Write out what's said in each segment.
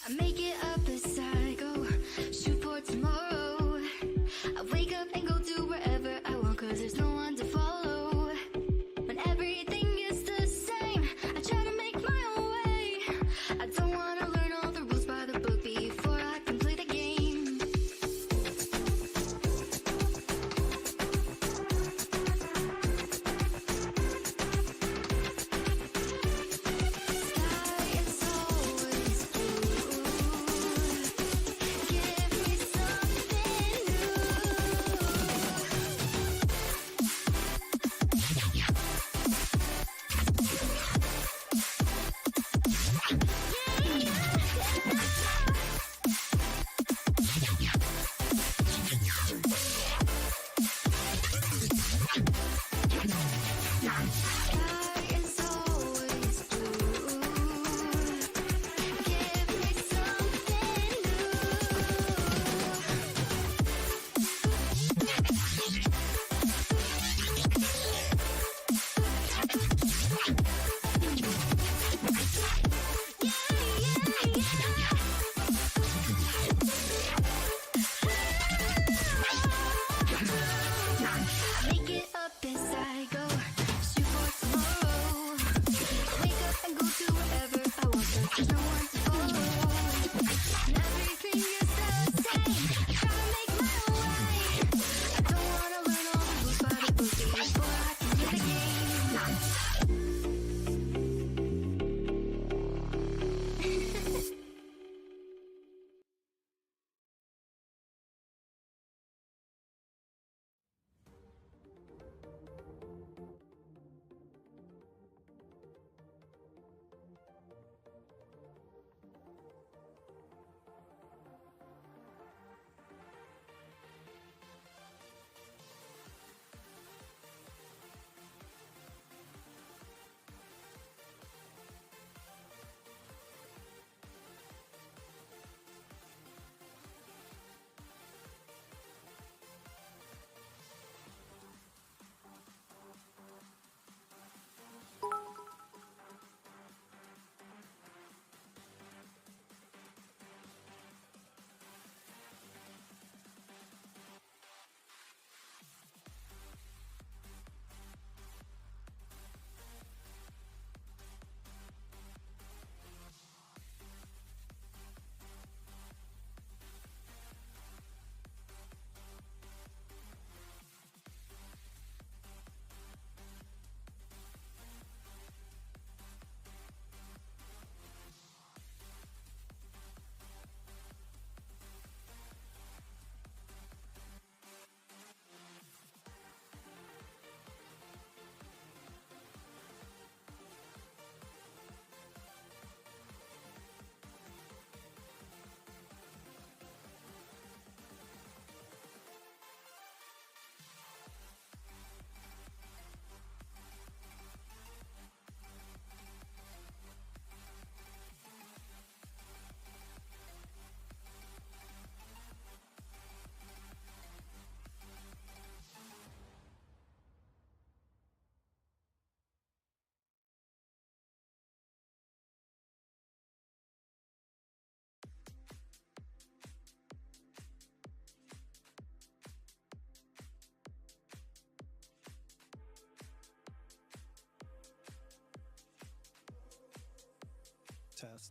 I make it up as I go, shoot for tomorrow. I wake up and go do wherever I want, cause there's no one to follow. When everything is the same, I try to make my own way. I don't wanna learn all the rules by the book before I can play the game. Sky is always blue. Give me something Sky is always blue. Give me something Make it up as I go, shoot for tomorrow. Wake up and go to wherever I want, cause there's no one to follow. And everything is the same, I try to make my own way. I don't wanna learn all the rules by the book before I can play the game.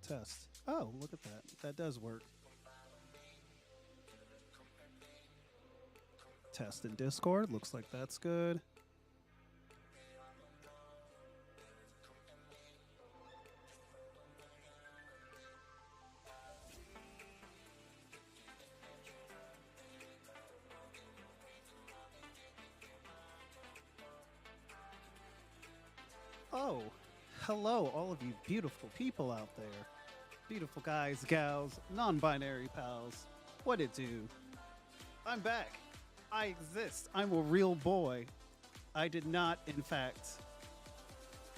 Test. Oh, look at that. That does work. Test in Discord. Looks like that's good. Oh, hello, all of you beautiful people out there. Beautiful guys, gals, non-binary pals. What it do? I'm back. I exist. I'm a real boy. I did not, in fact,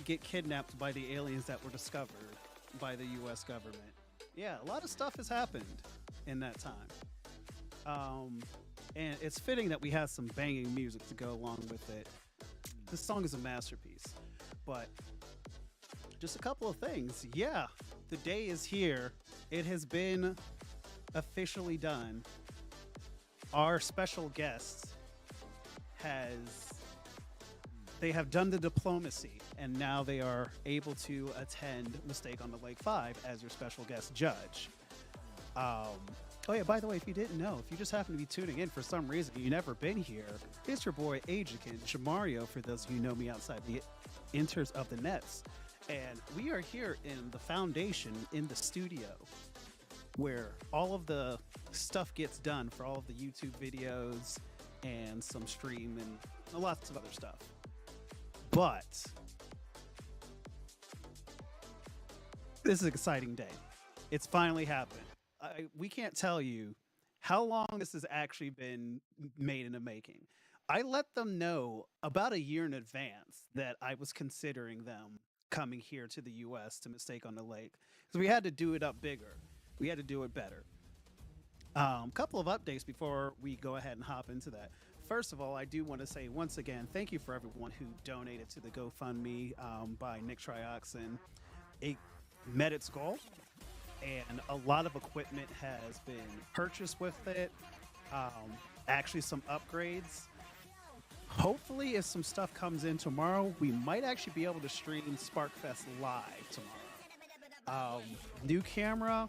get kidnapped by the aliens that were discovered by the U.S. government. Yeah, a lot of stuff has happened in that time. And it's fitting that we have some banging music to go along with it. This song is a masterpiece. But just a couple of things. Yeah, the day is here It has been officially done. Our special guest has they have done the diplomacy, and now they are able to attend Mistake on the Lake 5 as your special guest judge. Oh yeah, by the way, if you didn't know, if you just happen to be tuning in for some reason, you've never been here, it's your boy Ajikin Jamario, for those of you who know me outside the enters of the nets. And we are here in the foundation in the studio where all of the stuff gets done for all of the YouTube videos and some stream and lots of other stuff. But this is an exciting day. It's finally happened. We can't tell you how long this has actually been made in the making. I let them know about a year in advance that I was considering them coming here to the US to Mistake on the Lake. So we had to do it up bigger. We had to do it better. Couple of updates before we go ahead and hop into that. First of all, I do want to say once again, thank you for everyone who donated to the GoFundMe by Nick Trioxin. It met its goal, and a lot of equipment has been purchased with it. Actually, some upgrades. Hopefully, if some stuff comes in tomorrow, we might actually be able to stream SparkFest live tomorrow. New camera.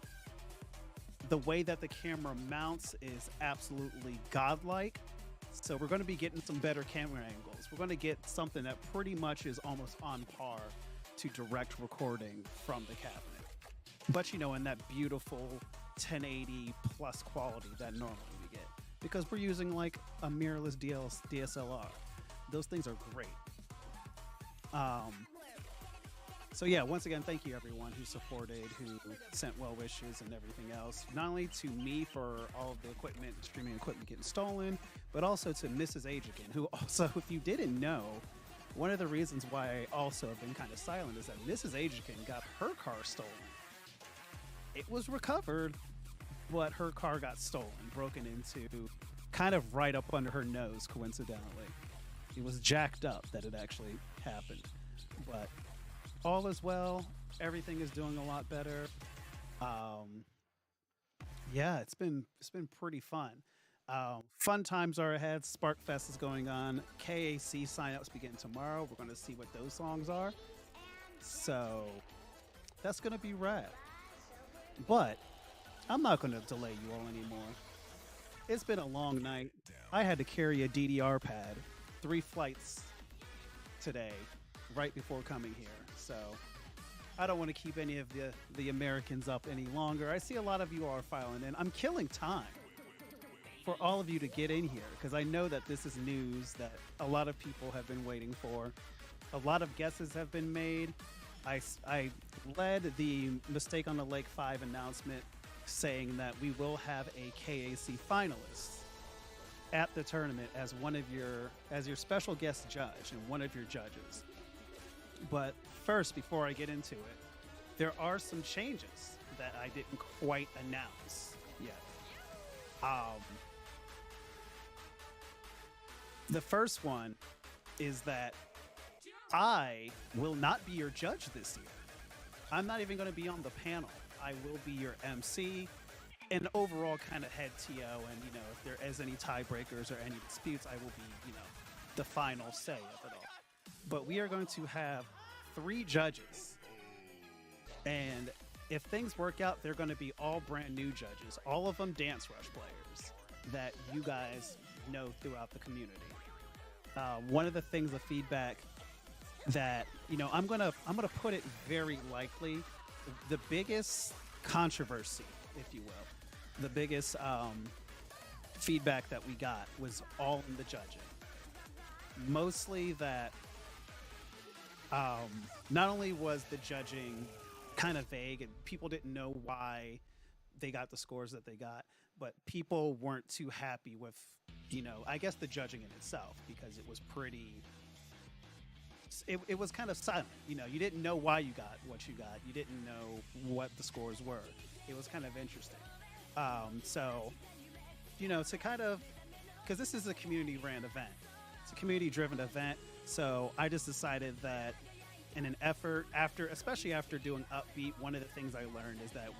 The way that the camera mounts is absolutely godlike. So we're going to be getting some better camera angles. We're going to get something that pretty much is almost on par to direct recording from the cabinet. But you know, in that beautiful 1080 plus quality that normally we get. Because we're using like a mirrorless DSLR. Those things are great. So yeah, once again, thank you everyone who supported, who sent well wishes and everything else. Not only to me for all of the equipment, streaming equipment getting stolen, but also to Mrs. Ajikin, who also, if you didn't know, one of the reasons why I also have been kind of silent is that Mrs. Ajikin got her car stolen. It was recovered, but her car got stolen, broken into, kind of right up under her nose, coincidentally. It was jacked up that it actually happened, but all is well. Everything is doing a lot better. Yeah, it's been pretty fun. Fun times are ahead. SparkFest is going on. KAC signups begin tomorrow. We're going to see what those songs are. So that's going to be rad. But I'm not going to delay you all anymore. It's been a long night. I had to carry a DDR pad 3 flights today, right before coming here. So I don't want to keep any of the Americans up any longer. I see a lot of you are filing in. I'm killing time for all of you to get in here because I know that this is news that a lot of people have been waiting for. A lot of guesses have been made. I led the Mistake on the Lake 5 announcement saying that we will have a KAC finalist at the tournament as your special guest judge and one of your judges. But first, before I get into it, there are some changes that I didn't quite announce yet. The first one is that I will not be your judge this year. I'm not even going to be on the panel. I will be your MC and overall kind of head TO. And, you know, if there is any tiebreakers or any disputes, I will be, the final say of it all. But we are going to have 3 judges. And if things work out, they're going to be all brand new judges. All of them Dancerush players that you guys know throughout the community. One of the things, the feedback that, I'm gonna put it very lightly. The biggest controversy, if you will, the biggest feedback that we got was all in the judging. Mostly that not only was the judging kind of vague and people didn't know why they got the scores that they got, but people weren't too happy with, I guess the judging in itself, because it was pretty, it was kind of silent. You didn't know why you got what you got. You didn't know what the scores were. It was kind of interesting. So, to kind of, because this is a community ran event. It's a community driven event. So I just decided that in an effort especially after doing Upbeat, one of the things I learned is that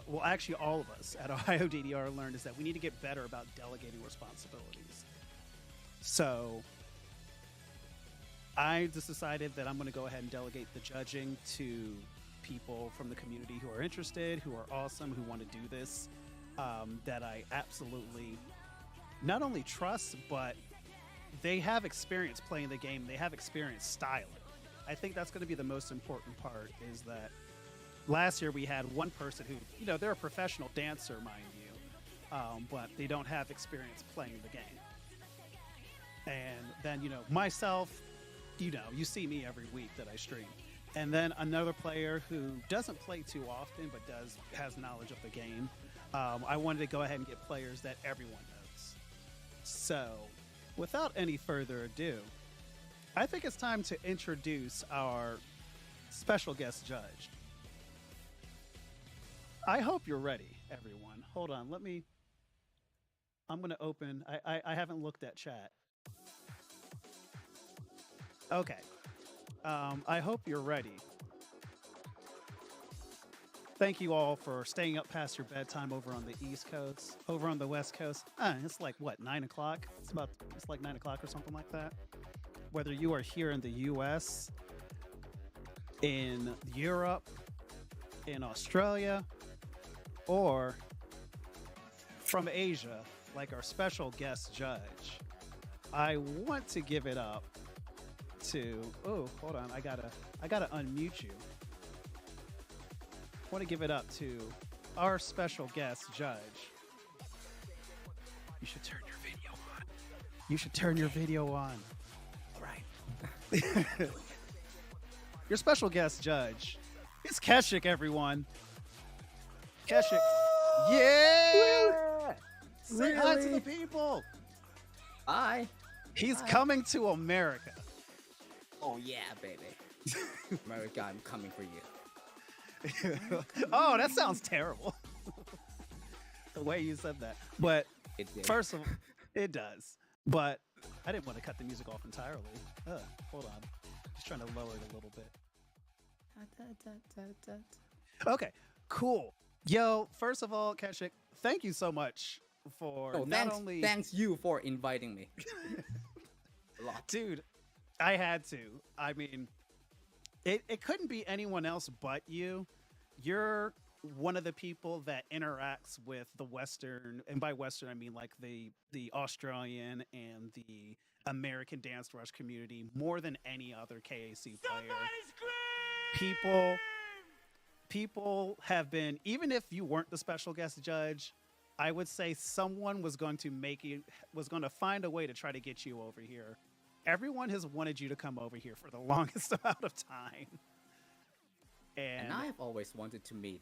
well, actually, all of us at Ohio DDR learned is that we need to get better about delegating responsibilities. So I just decided that I'm going to go ahead and delegate the judging to people from the community who are interested, who are awesome, who want to do this, that I absolutely not only trust, but they have experience playing the game. They have experience styling. I think that's going to be the most important part, is that last year we had one person who, they're a professional dancer, mind you, but they don't have experience playing the game. And then, myself, you see me every week that I stream. And then another player who doesn't play too often, but has knowledge of the game. I wanted to go ahead and get players that everyone knows. So, without any further ado, I think it's time to introduce our special guest judge. I hope you're ready, everyone. Hold on, I'm going to open, I haven't looked at chat. Okay. I hope you're ready. Thank you all for staying up past your bedtime over on the East Coast. Over on the West Coast, it's like, what, 9 o'clock? It's like 9 o'clock or something like that. Whether you are here in the US, in Europe, in Australia, or from Asia, like our special guest judge, I want to give it up to, oh, hold on, I gotta unmute you. I want to give it up to our special guest judge. You should turn your video on. You should turn your video on. All right. Your special guest judge is Keshik, everyone. Keshik. Yeah! Say hi to the people. Hi. He's coming to America. Oh yeah, baby. America, I'm coming for you. Oh, that sounds terrible. The way you said that. But It did. first of all, it does. But I didn't want to cut the music off entirely. Hold on. Just trying to lower it a little bit. Okay, cool. Yo, first of all, Keshik, thank you so much for thanks you for inviting me. A lot. Dude, I had to. I mean, it couldn't be anyone else but you. You're one of the people that interacts with the Western, and by Western I mean like the Australian and the American Dancerush community more than any other KAC player. People have been, even if you weren't the special guest judge, I would say someone was going to find a way to try to get you over here. Everyone has wanted you to come over here for the longest amount of time. And I have always wanted to meet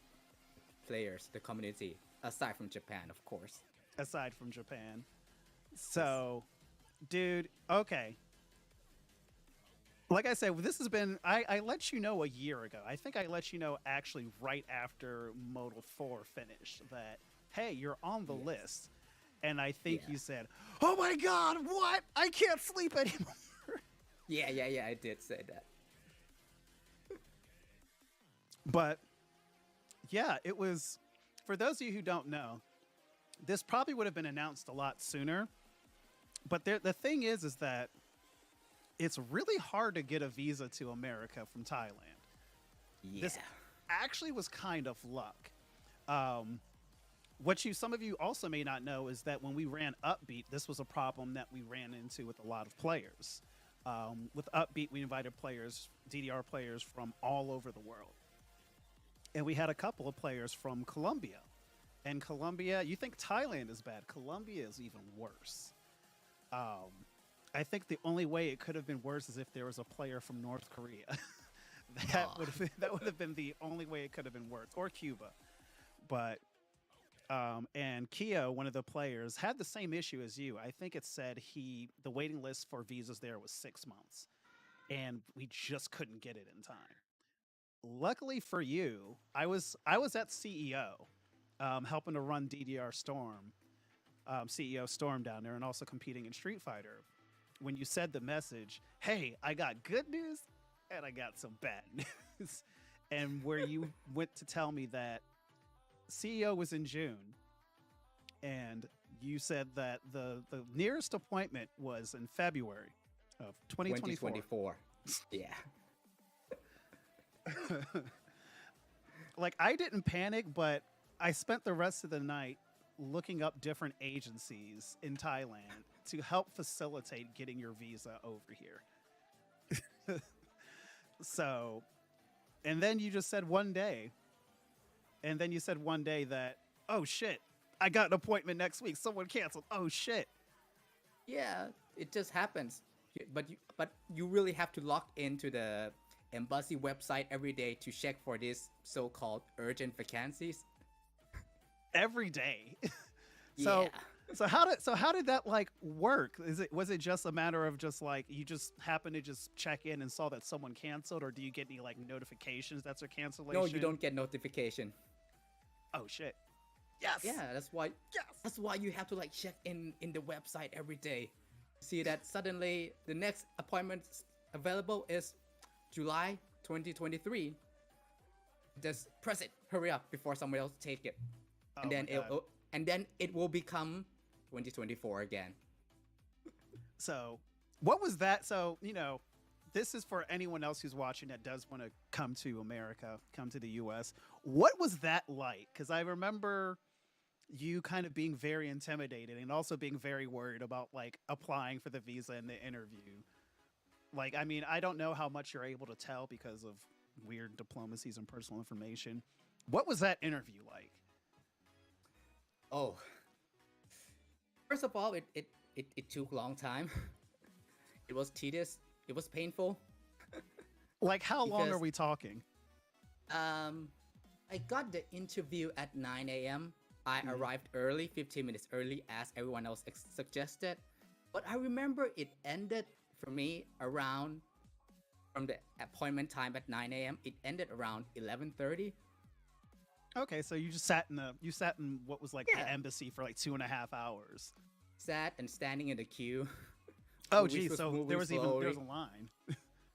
players, the community, aside from Japan, of course. Aside from Japan. So, dude, okay. Like I said, this has been, I let you know a year ago. I think I let you know actually right after Modal 4 finished that, hey, you're on the list. And I think you said, oh my God, what? I can't sleep anymore. Yeah, I did say that. But yeah, it was, for those of you who don't know, this probably would have been announced a lot sooner. But the thing is that it's really hard to get a visa to America from Thailand. Yeah. This actually was kind of luck. Some of you also may not know is that when we ran Upbeat, this was a problem that we ran into with a lot of players. With Upbeat, we invited players, DDR players from all over the world. And we had a couple of players from Colombia. And Colombia, you think Thailand is bad. Colombia is even worse. I think the only way it could have been worse is if there was a player from North Korea. That would have been the only way it could have been worse, or Cuba. But and Keo, one of the players, had the same issue as you. I think it said the waiting list for visas there was 6 months, and we just couldn't get it in time. Luckily for you, I was at CEO, helping to run DDR Storm, CEO Storm down there, and also competing in Street Fighter. When you said the message, hey, I got good news and I got some bad news. And where you went to tell me that CEO was in June, and you said that the nearest appointment was in February of 2024. 2024. Yeah. Like, I didn't panic, but I spent the rest of the night looking up different agencies in Thailand to help facilitate getting your visa over here. So, and then you just said one day, and then you said one day that, oh shit, I got an appointment next week. Someone canceled. Oh shit. Yeah, it just happens. But you really have to log into the embassy website every day to check for these so-called urgent vacancies. Every day. So Yeah. so how did that like work? Was it just a matter of just like you just happened to just check in and saw that someone canceled, or do you get any like notifications that's a cancellation? No, you don't get notification. Oh shit. Yes. Yeah, that's why. Yes. That's why you have to like check in the website every day. See that suddenly the next appointment available is July 2023. Just press it. Hurry up before someone else take it, and Oh then my God. it will become 2024 again. So, what was that? So, this is for anyone else who's watching that does want to come to America, come to the US. What was that like? Because I remember you kind of being very intimidated and also being very worried about like applying for the visa and the interview. Like, I mean, I don't know how much you're able to tell because of weird diplomacies and personal information. What was that interview like? Oh, first of all, it took a long time. It was tedious. It was painful. Like, how long Because- are we talking? I got the interview at 9 a.m. I arrived early, 15 minutes early, as everyone else suggested. But I remember it ended for me around, from the appointment time at 9 a.m. It ended around 11:30. Okay, so you just sat in what was like Yeah. the embassy for like 2.5 hours. Sat and standing in the queue. Oh, Movies geez. was So moving there was slowly. a line.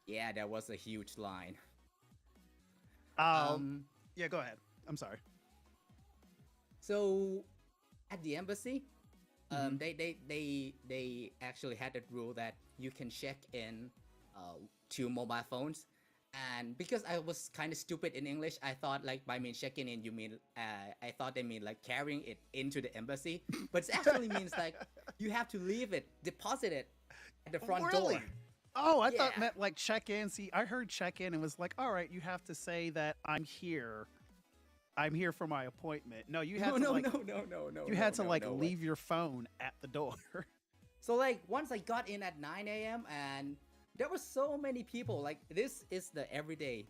Yeah, there was a huge line. Yeah, go ahead. I'm sorry. So at the embassy, they actually had a rule that you can check in 2 mobile phones, and because I was kind of stupid in English, I thought like by mean checking in you mean I thought they mean like carrying it into the embassy, but it actually means like you have to leave it, deposit it at the front Really? door. Oh, I thought Yeah. meant like check in. See, I heard check in and was like, all right, you have to say that I'm here. I'm here for my appointment. No, you had to No, like no. you had to like no way. leave your phone at the door. So like once I got in at 9 a.m. and there were so many people, like this is the everyday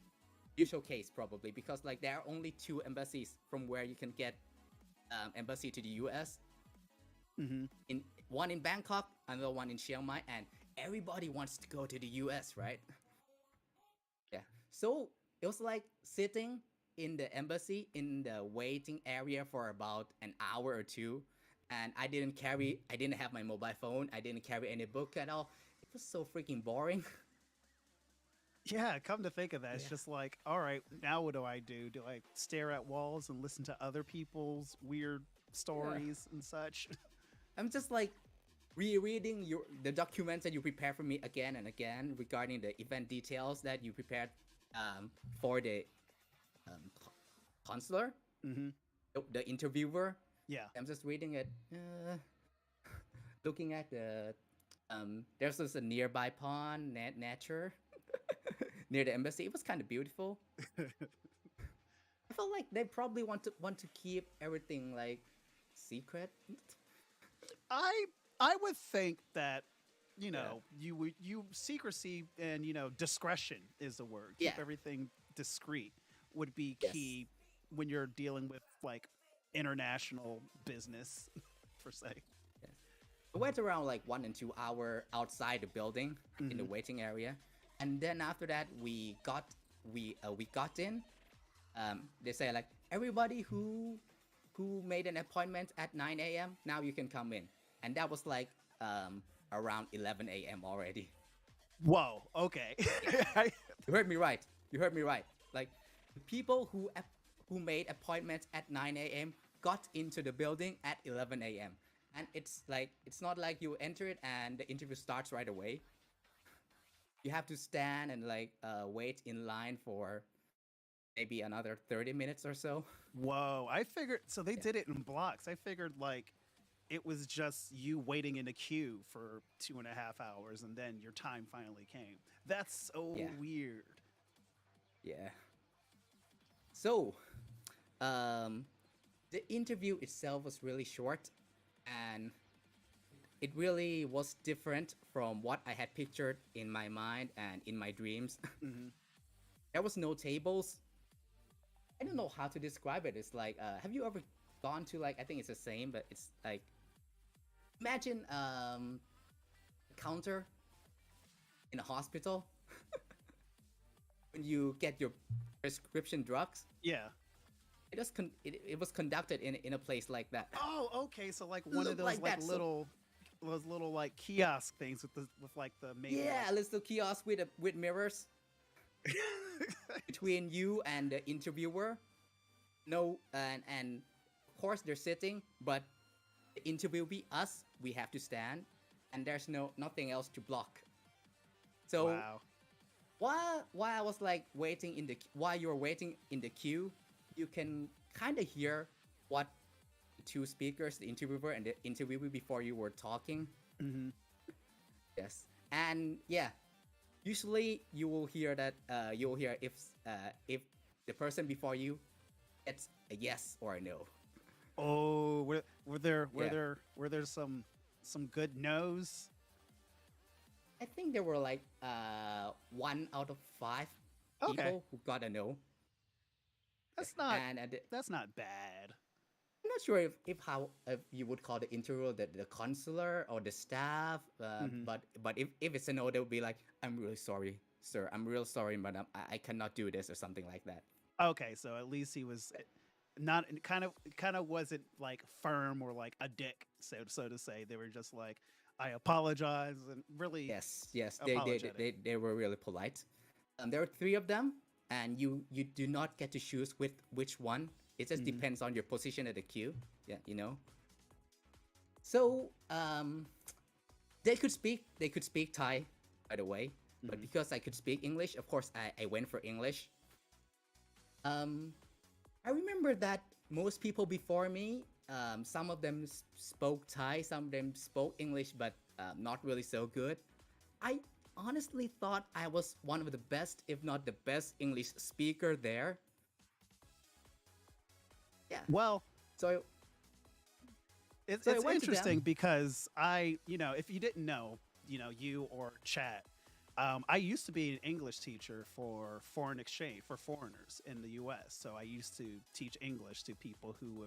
usual case probably, because like there are only 2 embassies from where you can get embassy to the US. In one in Bangkok, another one in Chiang Mai, and everybody wants to go to the US, right? Yeah. So it was like sitting in the embassy in the waiting area for about an hour or 2, and I didn't have my mobile phone, I didn't carry any book at all. It was so freaking boring. Yeah, come to think of that, it's Yeah. just like, all right, now what do I do? Do I stare at walls and listen to other people's weird stories and such? I'm just like rereading the documents that you prepared for me again and again regarding the event details that you prepared for the consular, the interviewer. Yeah. I'm just reading it, looking at the there's just a nearby pond, nature near the embassy. It was kind of beautiful. I felt like they probably want to keep everything like secret. I would think that you secrecy and discretion is the word. Keep Yeah. everything discreet would be Yes. key when you're dealing with like international business per se. I went around like 1 and 2 hour outside the building in the waiting area, and then after that we got in. They say like everybody who made an appointment at 9 a.m. now you can come in, and that was like around 11 a.m. already. Whoa. Okay. You heard me right. Like the people who made appointments at 9 a.m. got into the building at 11 a.m. And it's not like you enter it and the interview starts right away. You have to stand and wait in line for maybe another 30 minutes or so. Whoa, I figured so they did it in blocks. I figured like it was just you waiting in a queue for 2.5 hours and then your time finally came. That's so Yeah. weird. Yeah. So, the interview itself was really short, and it really was different from what I had pictured in my mind and in my dreams. There was no tables. I don't know how to describe it. It's like, have you ever gone to I think it's the same, but it's like, imagine a counter in a hospital when you get your prescription drugs. Yeah. It was conducted in a place like that. Oh, okay. So like one Look of those like like that, so- little those little like kiosk things with the main Yeah, a little kiosk with mirrors between you and the interviewer. No, and of course they're sitting, but the interview will be us. We have to stand, and there's nothing else to block. So Wow. while I was waiting while you're waiting in the queue, you can kind of hear what the two speakers, the interviewer and the interviewee, before you were talking. Yes, and yeah, usually you will hear that if the person before you gets a yes or a no. Oh, were there Yeah. some good no's? I think there were 1 out of 5 Okay. people who got a no. That's not And that's not bad. I'm not sure if you would call the interviewer the counselor or the staff, but if it's a no, they'll be like, "I'm really sorry, sir. I'm real sorry, but I cannot do this," or something like that. Okay, so at least he was not kind of wasn't like firm or like a dick, so to say. They were just like, I apologize and really Yes, apologetic. they were really polite. There were 3 of them, and you do not get to choose with which one. It just depends on your position at the queue. Yeah, you know. So they could speak Thai, by the way, but because I could speak English, of course I went for English. I remember that most people before me, some of them spoke Thai, some of them spoke English, but not really so good. I honestly thought I was one of the best, if not the best, English speaker there. Yeah. Well, So it's So I went to interesting them. because if you didn't know, you or chat, I used to be an English teacher for foreign exchange for foreigners in the U.S. So I used to teach English to people who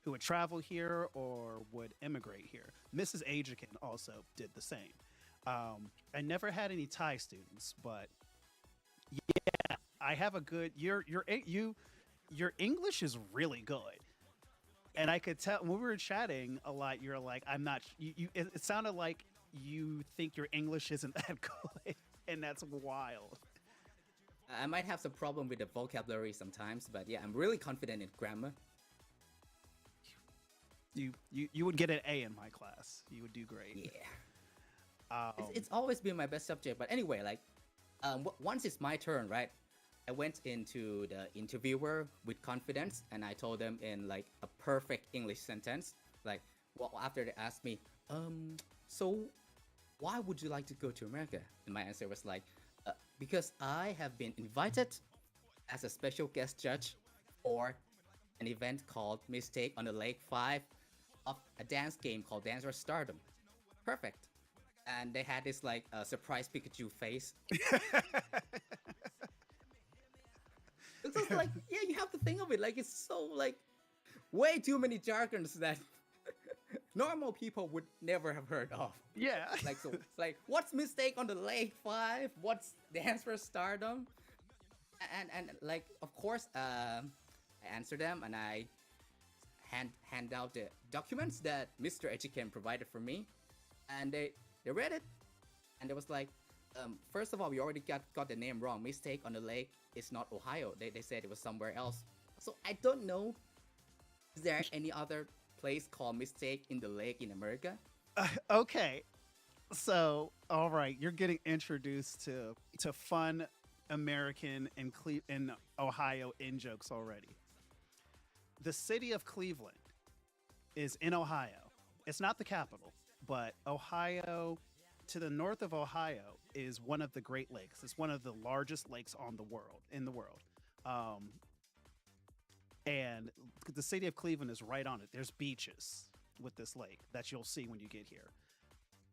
would travel here or would immigrate here. Mrs. Ajikin also did the same. I never had any Thai students, but yeah, I have a good. Your English is really good. And I could tell when we were chatting a lot. You're like, I'm not. It sounded like you think your English isn't that good, and that's wild. I might have some problem with the vocabulary sometimes, but yeah, I'm really confident in grammar. You would get an A in my class. You would do great. Yeah. Um, It's always been my best subject. But anyway, once it's my turn, right? I went into the interviewer with confidence, and I told them in a perfect English sentence. After they asked me, so why would you like to go to America? And my answer was because I have been invited as a special guest judge for an event called Mistake on the Lake 5 of a dance game called Dancerush Stardom. Perfect. And they had this surprise Pikachu face. It's just yeah, you have to think of it it's so way too many jargons that normal people would never have heard of. yeah. What's Mistake on the Lake 5? What's Dance for Stardom? And of course, I answer them and I hand out the documents that Mr. Echiken provided for me, and they read it, and it was first of all, we already got the name wrong. Mistake on the Lake is not Ohio. They said it was somewhere else. So I don't know. Is there any other place called Mistake in the Lake in America? Okay, so all right, you're getting introduced to fun American and in Ohio in jokes already. The city of Cleveland is in Ohio. It's not the capital, but Ohio, to the north of Ohio, is one of the Great Lakes. It's one of the largest lakes in the world. Um, and the city of Cleveland is right on it. There's beaches with this lake that you'll see when you get here.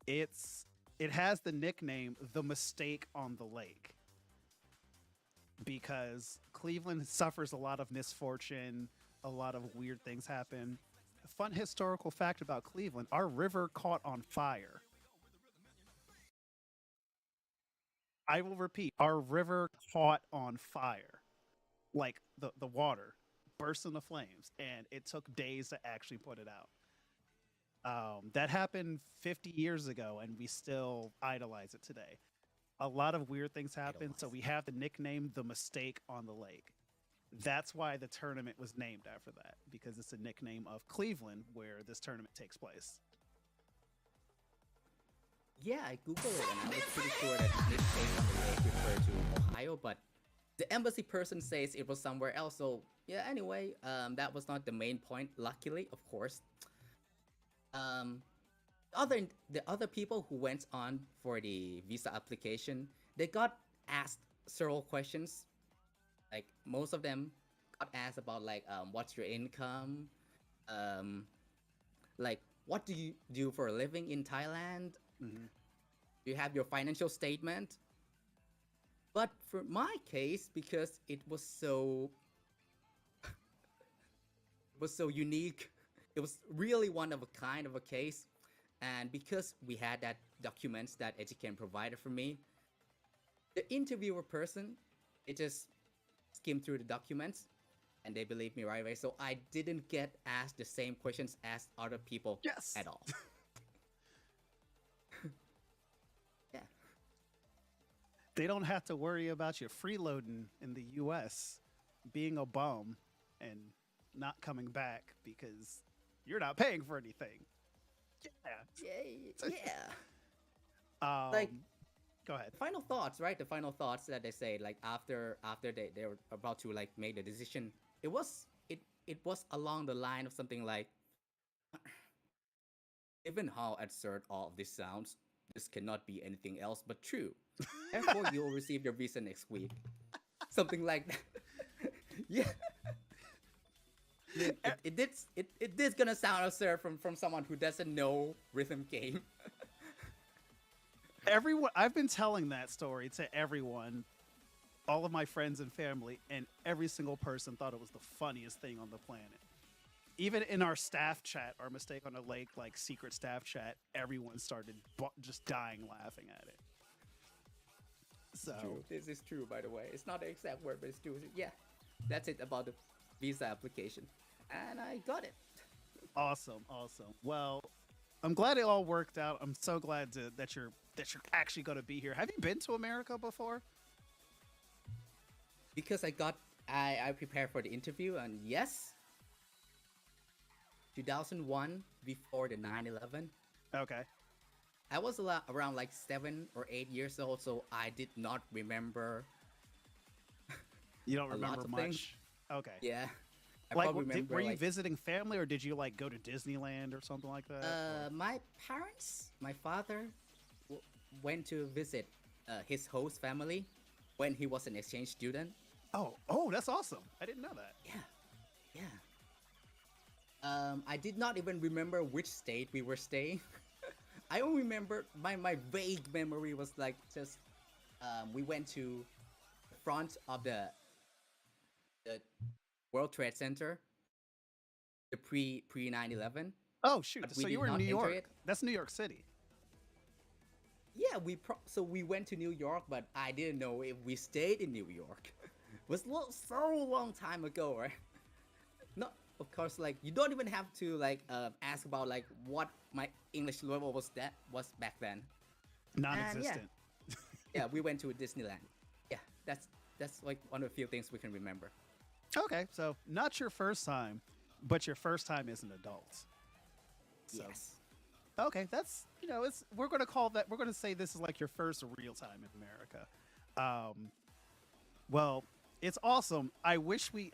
It has the nickname the mistake on the lake because Cleveland suffers a lot of misfortune, a lot of weird things happen. Fun historical fact about Cleveland, our river caught on fire. I will repeat, our river caught on fire. Like the water burst into flames, and it took days to actually put it out. That happened 50 years ago, and we still idolize it today. A lot of weird things happen, so we have the nickname the mistake on the lake. That's why the tournament was named after that, because it's a nickname of Cleveland where this tournament takes place. Yeah, I googled it and I was pretty sure that Mistake on the Lake referred to Ohio, but the embassy person says it was somewhere else. So yeah, anyway, that was not the main point. Luckily, of course. The other people who went on for the visa application, they got asked several questions. Like most of them got asked about like what's your income, like what do you do for a living in Thailand? Mhm. Do you have your financial statement? But for my case, because it was so unique, it was really one of a kind of a case, and because we had that documents that Educam provided for me, the interviewer person, it just skimmed through the documents and they believed me right away. So I didn't get asked the same questions as other people Yes. at all. Yeah. They don't have to worry about you freeloading in the U.S., being a bum, and not coming back because you're not paying for anything. Yeah. Yeah. Like, go ahead. Final thoughts, right? The final thoughts that they say, like after they were about to like make the decision, it was along the line of something like, given how absurd all of this sounds, this cannot be anything else but true. Therefore, you will receive your visa next week. Something like that. Yeah. It is gonna sound absurd from someone who doesn't know rhythm game. Everyone, I've been telling that story to everyone, all of my friends and family, and every single person thought it was the funniest thing on the planet. Even in our staff chat, our mistake on a lake, like secret staff chat, everyone started just dying laughing at it. So True. This is true, by the way. It's not the exact word, but it's true. Yeah, that's it about the visa application, and I got it. awesome. Well, I'm glad it all worked out. I'm so glad that you're actually going to be here. Have you been to America before? Because I prepared for the interview, and yes, 2001, before the 9/11. Okay. I was around like 7 or 8 years old, so I did not remember. You don't A lot remember of much? things. Okay. Yeah, I Like, probably remember. were you like, visiting family, or did you like go to Disneyland or something like that? my parents, my father, went to visit his host family when he was an exchange student. Oh, that's awesome. I didn't know that. Yeah. I did not even remember which state we were staying. I only remember my vague memory was like just we went to the front of the World Trade Center, the pre 9/11. Oh shoot! But So we you did were in not New enter York. it. That's New York City. Yeah, so we went to New York, but I didn't know if we stayed in New York. It was so long time ago, right? No, of course, like you don't even have to like ask about like what my English level was back then. Non-existent. Yeah, we went to Disneyland. Yeah, that's like one of the few things we can remember. Okay, so not your first time, but your first time as an adult. So Yes. okay, that's it's we're gonna call that we're gonna say this is like your first real time in America. Um, well, it's awesome. I wish we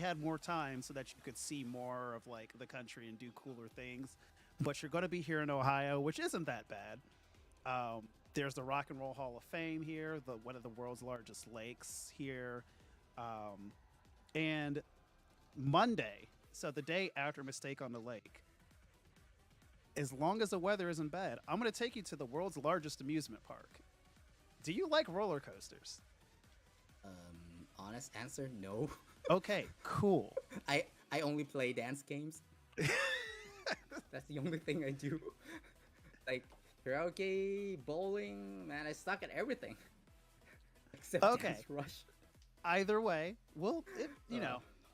had more time so that you could see more of like the country and do cooler things. But you're gonna be here in Ohio, which isn't that bad. There's the Rock and Roll Hall of Fame here, the one of the world's largest lakes here, um, and Monday, so the day after Mistake on the Lake, as long as the weather isn't bad, I'm going to take you to the world's largest amusement park. Do you like roller coasters? Honest answer, no. Okay, cool. I only play dance games. That's the only thing I do. Like karaoke, bowling, man, I suck at everything. Except Okay. Dance Rush. Either way, well, Uh.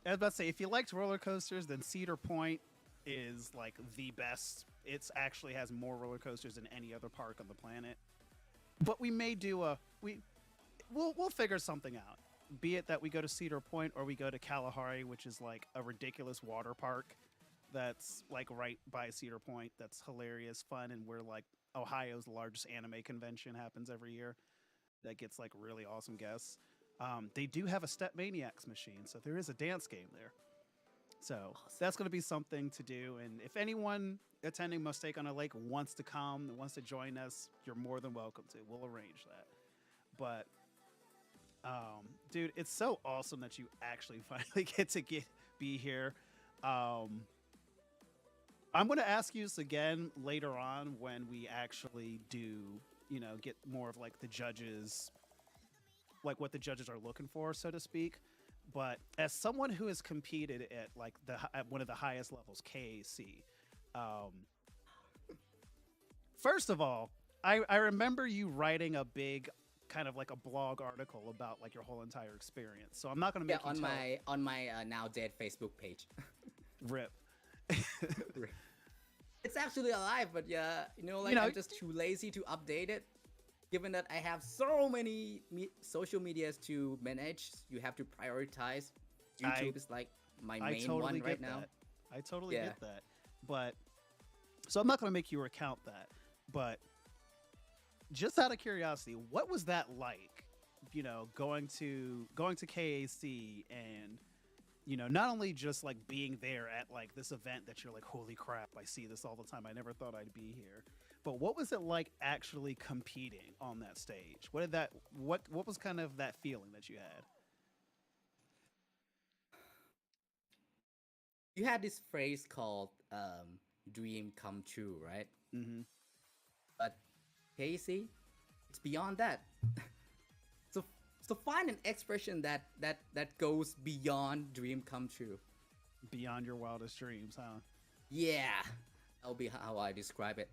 I was about to say, if you liked roller coasters, then Cedar Point is like the best. It's actually has more roller coasters than any other park on the planet. But we may do we'll figure something out. Be it that we go to Cedar Point or we go to Kalahari, which is like a ridiculous water park that's like right by Cedar Point. That's hilarious, fun, and we're like Ohio's largest anime convention happens every year. That gets like really awesome guests. They do have a Step Maniacs machine, so there is a dance game there. So that's going to be something to do. And if anyone attending Mistake on a Lake wants to come, wants to join us, you're more than welcome to. We'll arrange that. But, dude, it's so awesome that you actually finally get to be here. I'm going to ask you this again later on when we actually do, get more of like the judges, like what the judges are looking for, so to speak. But as someone who has competed at like at one of the highest levels, KAC, first of all, I remember you writing a big kind of like a blog article about like your whole entire experience. So I'm not going to Yeah, make you on my now dead Facebook page. rip. It's actually alive, but yeah, I'm just too lazy to update it. Given that I have so many social medias to manage, you have to prioritize. YouTube is like my I main totally one get right that. now. I totally Yeah. get that. But so I'm not going to make you recount that. But just out of curiosity, what was that like? Going to KAC and not only just like being there at like this event that you're like, holy crap, I see this all the time. I never thought I'd be here. But what was it like actually competing on that stage? What was kind of that feeling that you had? You had this phrase called "dream come true," right? Mm-hmm. But Casey, it's beyond that. So find an expression that goes beyond dream come true. Beyond your wildest dreams, huh? Yeah, that'll be how I describe it.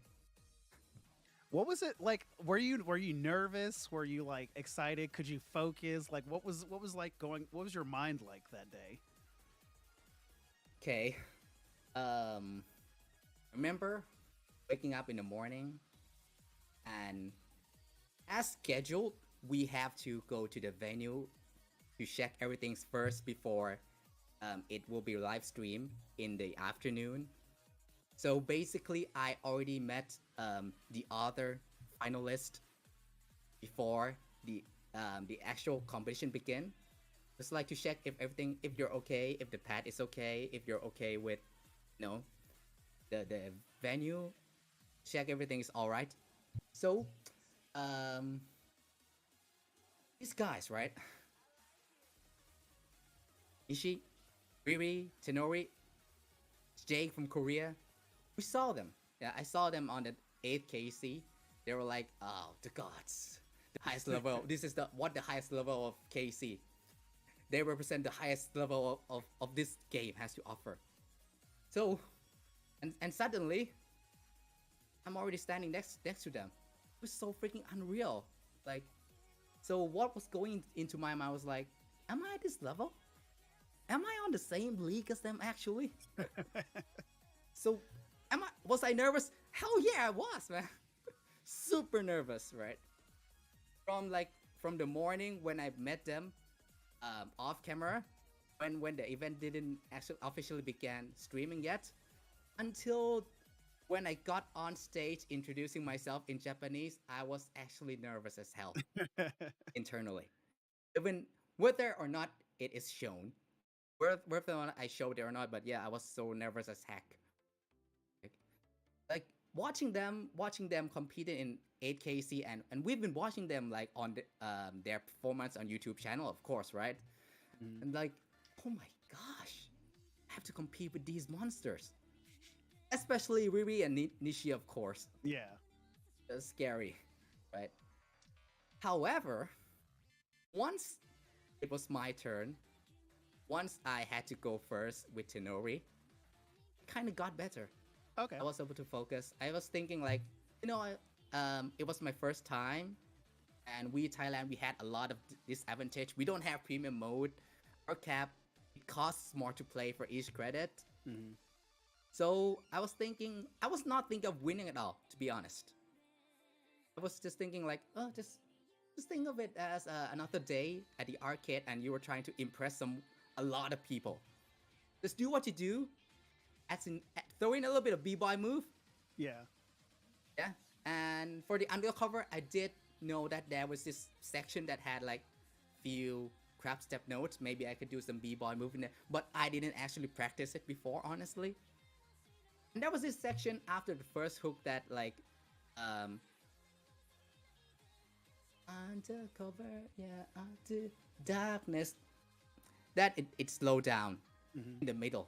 What was it like? Were you nervous? Were you like excited? Could you focus? Like what was like going? What was your mind like that day? Okay. Remember waking up in the morning and as scheduled, we have to go to the venue to check everything first before it will be live stream in the afternoon. So basically, I already met the other finalist before the actual competition begin. Just like to check if everything, if you're okay, if the pad is okay, if you're okay with, the venue, check everything is all right. So, these guys, right? Ishi, Riri, Tenori, Jake from Korea. We saw them. Yeah, I saw them on the 8th KC. They were like, oh, the gods. The highest level. This is the highest level of KC. They represent the highest level of this game has to offer. So, and suddenly, I'm already standing next to them. It was so freaking unreal. Like, so what was going into my mind was like, am I at this level? Am I on the same league as them actually? So, was I nervous? Hell yeah, I was, man. Super nervous, right? From the morning when I met them off camera when the event didn't actually officially began streaming yet, until when I got on stage introducing myself in Japanese, I was actually nervous as hell internally. Even whether or not it is shown, whether or not I showed it or not, but yeah, I was so nervous as heck. Like, like watching them competing in 8KC, and we've been watching them like on their performance on YouTube channel, of course, right? Mhm. And like, oh my gosh, I have to compete with these monsters, especially Riri and Nishi, of course. Yeah. It's scary, right? However, once it was my turn, once I had to go first with Tenori, it kind of got better. Okay. I was able to focus. I was thinking like, it was my first time, and we Thailand we had a lot of disadvantage. We don't have premium mode or cap. It costs more to play for each credit. Mhm. So I was not thinking of winning at all, to be honest. I was just thinking like, oh, just think of it as another day at the arcade, and you were trying to impress a lot of people. Just do what you do, as in throw in a little bit of b-boy move, Yeah. yeah. And for the undercover, I did know that there was this section that had like few crab step notes. Maybe I could do some b-boy move in there, but I didn't actually practice it before, honestly. And there was this section after the first hook that like um undercover, yeah, under darkness, that it slowed down Mhm. in the middle.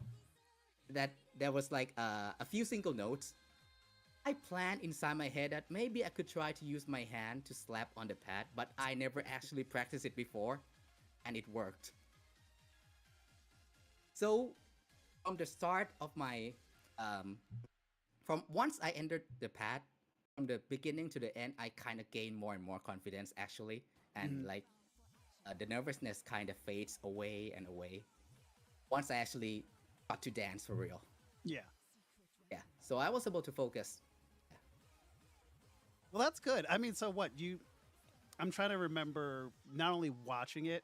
That there was like a few single notes. I planned inside my head that maybe I could try to use my hand to slap on the pad, but I never actually practiced it before, and it worked. So from the start of my um from once I entered the pad, from the beginning to the end, I kind of gained more and more confidence actually, and Mhm. like the nervousness kind of fades away and away once I actually got to dance for real. Yeah. Yeah, so I was able to focus. Well, that's good. I mean, so what you? I'm trying to remember not only watching it,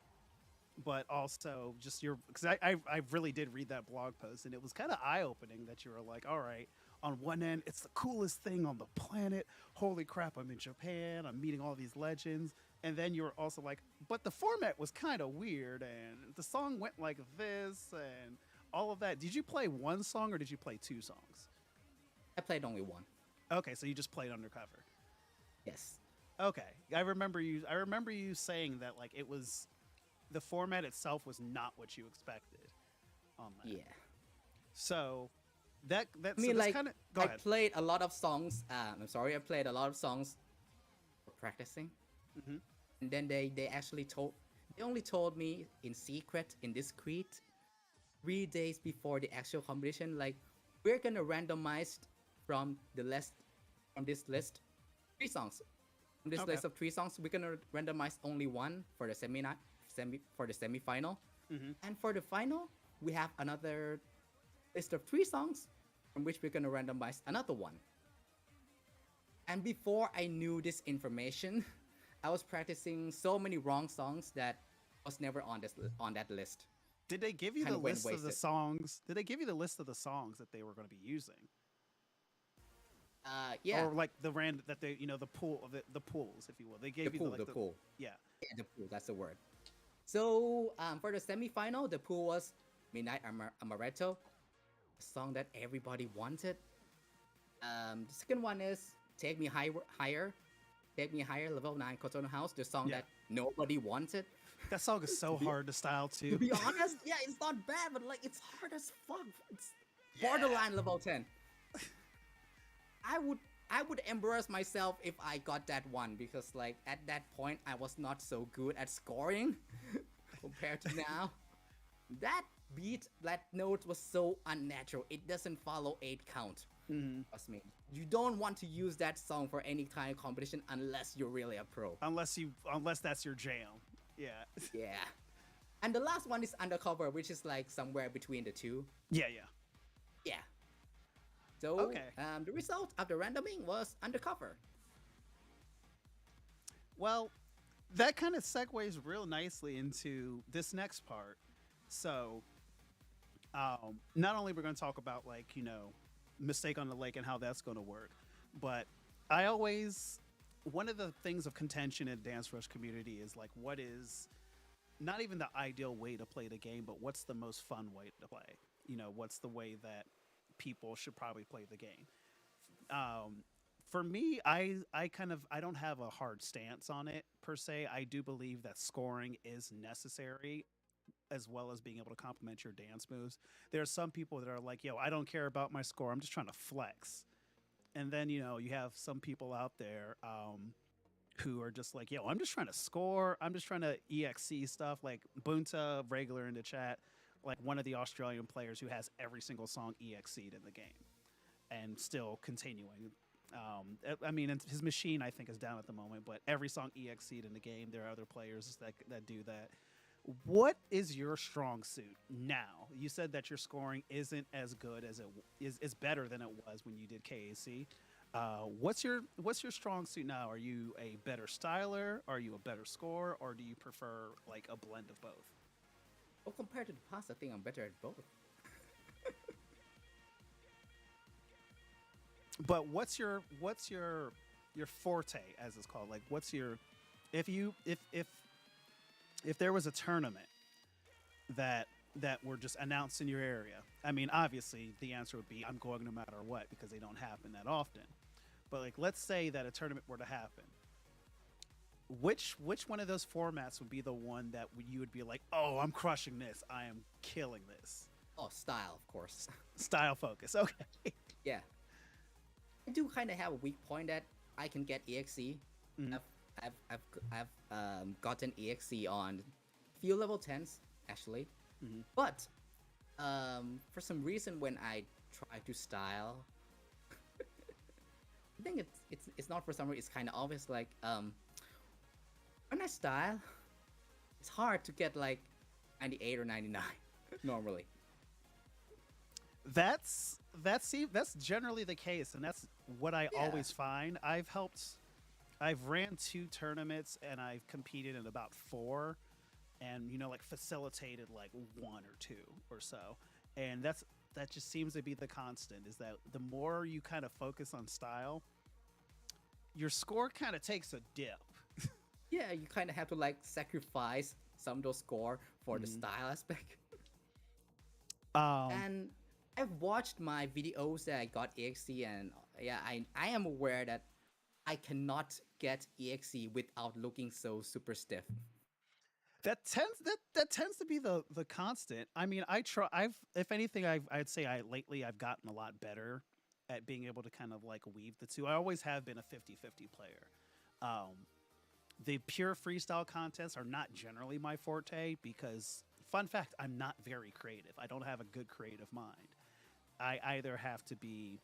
but also just your because I really did read that blog post, and it was kind of eye opening that you were like, all right, on one end, it's the coolest thing on the planet. Holy crap, I'm in Japan. I'm meeting all these legends. And then you were also like, but the format was kind of weird, and the song went like this, and all of that. Did you play one song or did you play two songs? I played only one. Okay, so you just played undercover. Yes. Okay, I remember you. I remember you saying that like it was the format itself was not what you expected on that. Yeah. So that I mean, so like, kind of go I ahead. played a lot of songs. I'm sorry, I played a lot of songs for practicing. Hmm. And then they only told me in secret, in discreet, 3 days before the actual competition, like, we're gonna randomize from the list, from this list, 3 songs. From this Okay. list of 3 songs, we're gonna randomize only one for the for the semi-final. Hmm. And for the final, we have another list of 3 songs from which we're gonna randomize another one. And before I knew this information, I was practicing so many wrong songs that was never on that list. Did they give you Kind the of went list of the wasted. songs? Did they give you the list of the songs that they were going to be using, Yeah, or like the rand that they the pool of the pools, if you will? They the gave you pool, the the pool. yeah. Yeah, the pool, that's the word. So for the semi-final, the pool was Midnight Amaretto, a song that everybody wanted. The second one is Take Me Higher, Take Me Higher, Level 9 Kotono House, the song Yeah. that nobody wanted. That song is so hard to style To too. be honest, yeah, it's not bad, but like it's hard as fuck. It's borderline level 10. I would embarrass myself if I got that one, because like at that point I was not so good at scoring compared to now. That beat, that note was so unnatural. It doesn't follow 8 count. Mhm. Trust me. You don't want to use that song for any kind of competition unless you're really a pro. Unless that's your jam. Yeah. Yeah. And the last one is Undercover, which is like somewhere between the two. Yeah, yeah. Yeah. So Okay. the result after randoming was Undercover. Well, that kind of segues real nicely into this next part. So, not only we're going to talk about like mistake on the lake and how that's going to work, but I always one of the things of contention in the Dance Rush community is like what is not even the ideal way to play the game, but what's the most fun way to play? What's the way that people should probably play the game? For me, I don't have a hard stance on it per se. I do believe that scoring is necessary as well as being able to complement your dance moves. There are some people that are like, "Yo, I don't care about my score. I'm just trying to flex." And then you have some people out there who are just like, "Yo, I'm just trying to score. I'm just trying to EXC stuff." Like Bunta, regular in the chat, like one of the Australian players who has every single song EXC'd in the game and still continuing. I mean, his machine I think is down at the moment, but every song EXC'd in the game. There are other players that do that. What is your strong suit now? You said that your scoring isn't as good as is better than it was when you did KAC. What's your strong suit now? Are you a better styler? Are you a better scorer? Or do you prefer like a blend of both? Well, compared to the past, I think I'm better at both. But what's your forte, as it's called? Like, what's your if there was a tournament that were just announced in your area? I mean, obviously the answer would be I'm going no matter what because they don't happen that often. But like, let's say that a tournament were to happen. Which one of those formats would be the one that you would be like, oh, I'm crushing this, I am killing this? Oh, style, of course. Style focus, okay. Yeah. I do kind of have a weak point that I can get EXE. Mhm. I've gotten EXE on few level 10s actually, Mhm. but for some reason when I try to style, I think it's not for some reason. It's kind of obvious. Like when I style, it's hard to get like 98 or 99 normally. That's generally the case, and that's what I Yeah. always find. I've ran 2 tournaments and I've competed in about 4, and like facilitated like 1 or 2 or so, and that just seems to be the constant. Is that the more you kind of focus on style, your score kind of takes a dip. Yeah, you kind of have to like sacrifice some of those score for the Mhm. style aspect. Um, And I've watched my videos that I got EXE, and yeah, I am aware that I cannot get EXE without looking so super stiff. that tends to be the constant. I mean, I've if anything I'd say I've gotten a lot better at being able to kind of like weave the two. I always have been a 50-50 player. Um, the pure freestyle contests are not generally my forte because fun fact, I'm not very creative. I don't have a good creative mind. I either have to be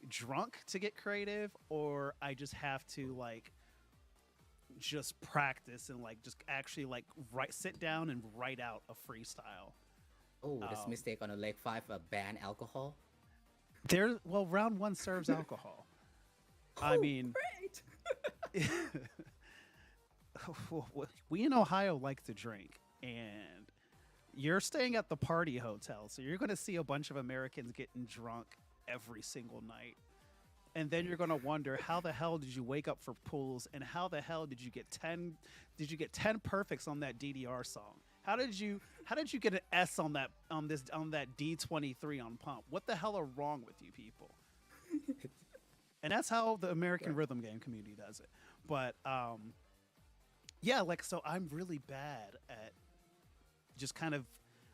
drunk to get creative or I just have to like just practice and like just actually like sit down and write out a freestyle. Oh, this Um, mistake on a leg 5, ban alcohol. round 1 serves alcohol. I Oh, mean, great! we in Ohio like to drink, and you're staying at the party hotel, so you're going to see a bunch of Americans getting drunk every single night. And then you're going to wonder how the hell did you wake up for pools, and how the hell did you get 10 perfects on that DDR song? How did you get an S on that D23 on pump? What the hell are wrong with you people? And that's how the American Right. rhythm game community does it. But yeah, like, so I'm really bad at just kind of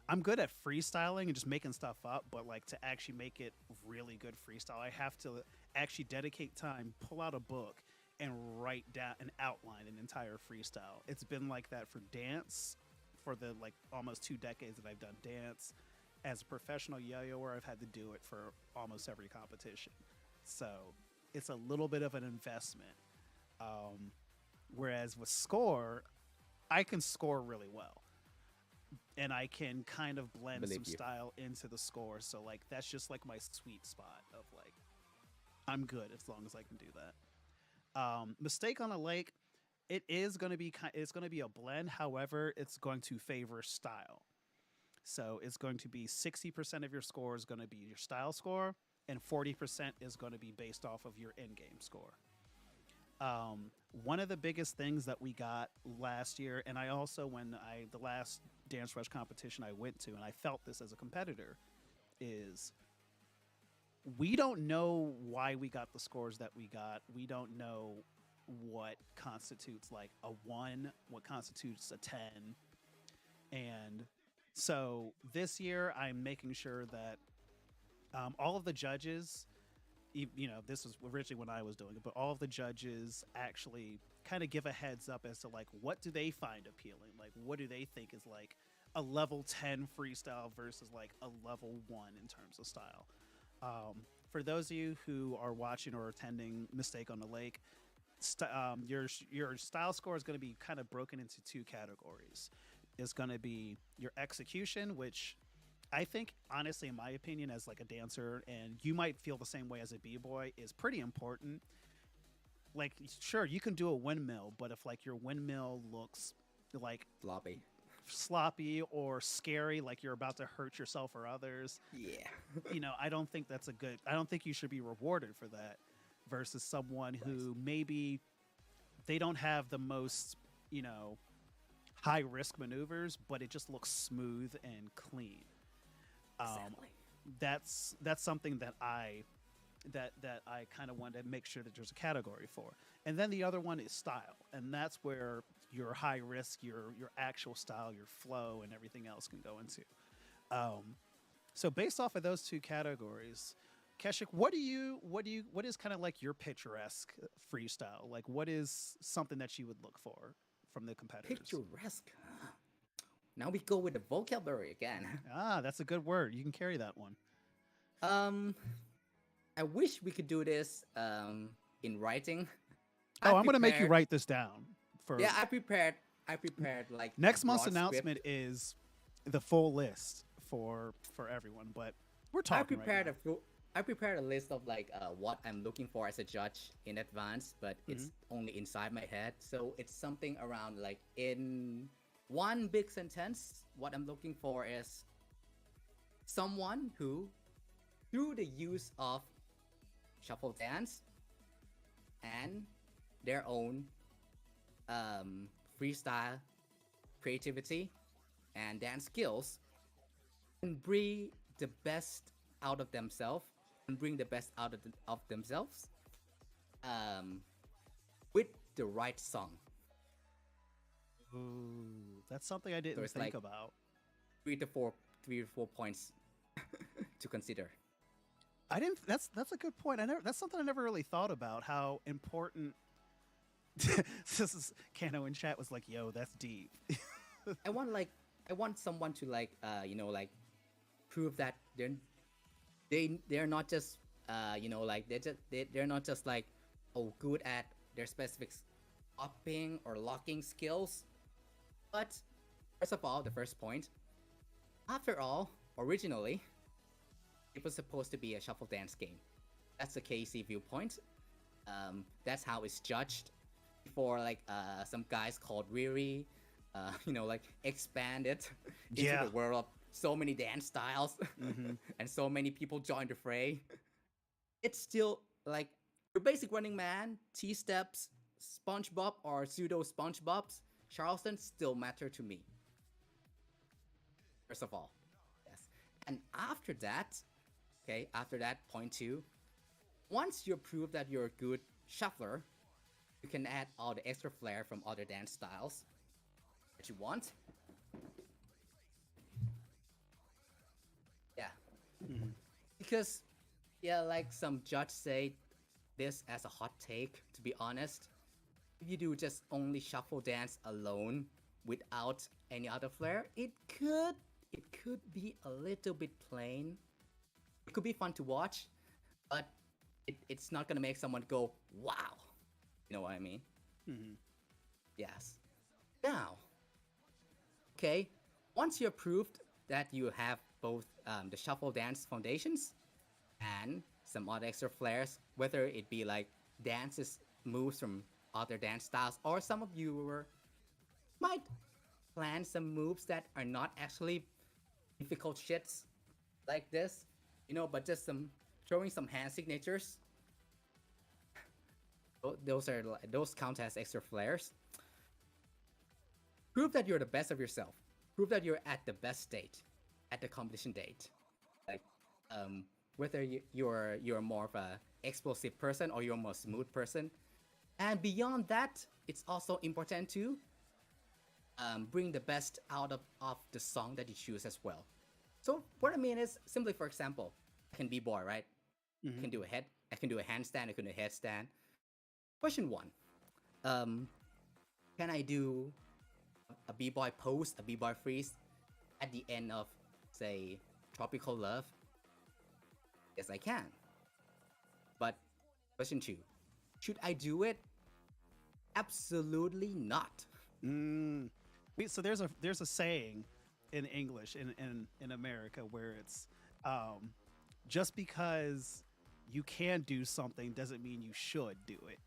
I'm good at freestyling and just making stuff up, but like to actually make it really good freestyle, I have to actually dedicate time, pull out a book, and write down and outline an entire freestyle. It's been like that for dance for the like almost 2 decades that I've done dance. As a professional yo-yoer, I've had to do it for almost every competition. So it's a little bit of an investment. Whereas with score, I can score really well. And I can kind of blend Believe some you. style into the score. So like that's just like my sweet spot of like I'm good as long as I can do that. Mistake on a Lake, it's going to be a blend. However, it's going to favor style. So it's going to be 60% of your score is going to be your style score, and 40% is going to be based off of your in-game score. One of the biggest things that we got last year, and I also the last Dancerush competition I went to, and I felt this as a competitor, is we don't know why we got the scores that we got. We don't know what constitutes like a 1, what constitutes a 10. And so this year I'm making sure that all of the judges, this was originally when I was doing it, but all of the judges actually kind of give a heads up as to like, what do they find appealing? Like, what do they think is like a level 10 freestyle versus like a level 1 in terms of style? For those of you who are watching or attending Mistake on the Lake, your style score is going to be kind of broken into 2 categories. It's going to be your execution, which I think, honestly, in my opinion, as like a dancer, and you might feel the same way as a b-boy, is pretty important. Like, sure, you can do a windmill, but if like your windmill looks like sloppy or scary, like you're about to hurt yourself or others, I don't think that's I don't think you should be rewarded for that versus someone who maybe they don't have the most, high risk maneuvers, but it just looks smooth and clean. Exactly. That's something that I kind of want to make sure that there's a category for. And then the other one is style, and that's where your high risk, your actual style, your flow, and everything else can go into. So based off of those 2 categories, Keshik, what is kind of like your picturesque freestyle? Like, what is something that you would look for from the competitors? Picturesque. Now we go with the vocabulary again. That's a good word. You can carry that one. I wish we could do this in writing. I'm going to make you write this down. I prepared like next month's announcement is the full list for everyone, but we're talking I prepared a list of like what I'm looking for as a judge in advance, but it's only inside my head. So it's something around like, in one big sentence, what I'm looking for is someone who, through the use of shuffle dance and their own freestyle creativity and dance skills, can bring the best out of themselves and bring the best out of themselves with the right song. Ooh, that's something I didn't think about. 3 to 4 points to consider. That's a good point. That's something I never really thought about, how important. This is Kano in chat was like, "Yo, that's deep." I want someone to prove that they're not just they're not just like, good at their specific upping or locking skills. But first of all, the first point, after all, originally it was supposed to be a shuffle dance game. That's the KC viewpoint. That's how it's judged. Before some guys called Riri, expand it into the world of so many dance styles, and so many people joined the fray. It's still like your basic Running Man, T-steps, SpongeBob or pseudo SpongeBob's, Charleston still matter to me. First of all, yes. And after that, point 2, once you prove that you're a good shuffler, you can add all the extra flair from other dance styles that you want. Yeah. Because, like some judge say this as a hot take, to be honest, if you do just only shuffle dance alone without any other flair, it could be a little bit plain. It could be fun to watch, but it's not gonna make someone go, wow. You know what I mean? Yes. Now, okay, once you're proved that you have both the shuffle dance foundations and some other extra flares, whether it be like dances, moves from other dance styles, or some of you might plan some moves that are not actually difficult shits like this, but just some throwing some hand signatures. Those count as extra flares. Prove that you're the best of yourself. Prove that you're at the best state at the competition date. Like, whether you're more of a explosive person or you're a more smooth person. And beyond that, it's also important to bring the best out of the song that you choose as well. So what I mean is simply, for example, I can b-boy, right? I can do a handstand, I can do a headstand. Question one. Can I do a b-boy pose, a b-boy freeze at the end of, say, Tropical Love? Yes, I can. But question two. Should I do it? Absolutely not. So there's a saying in English in America where it's just because you can do something doesn't mean you should do it.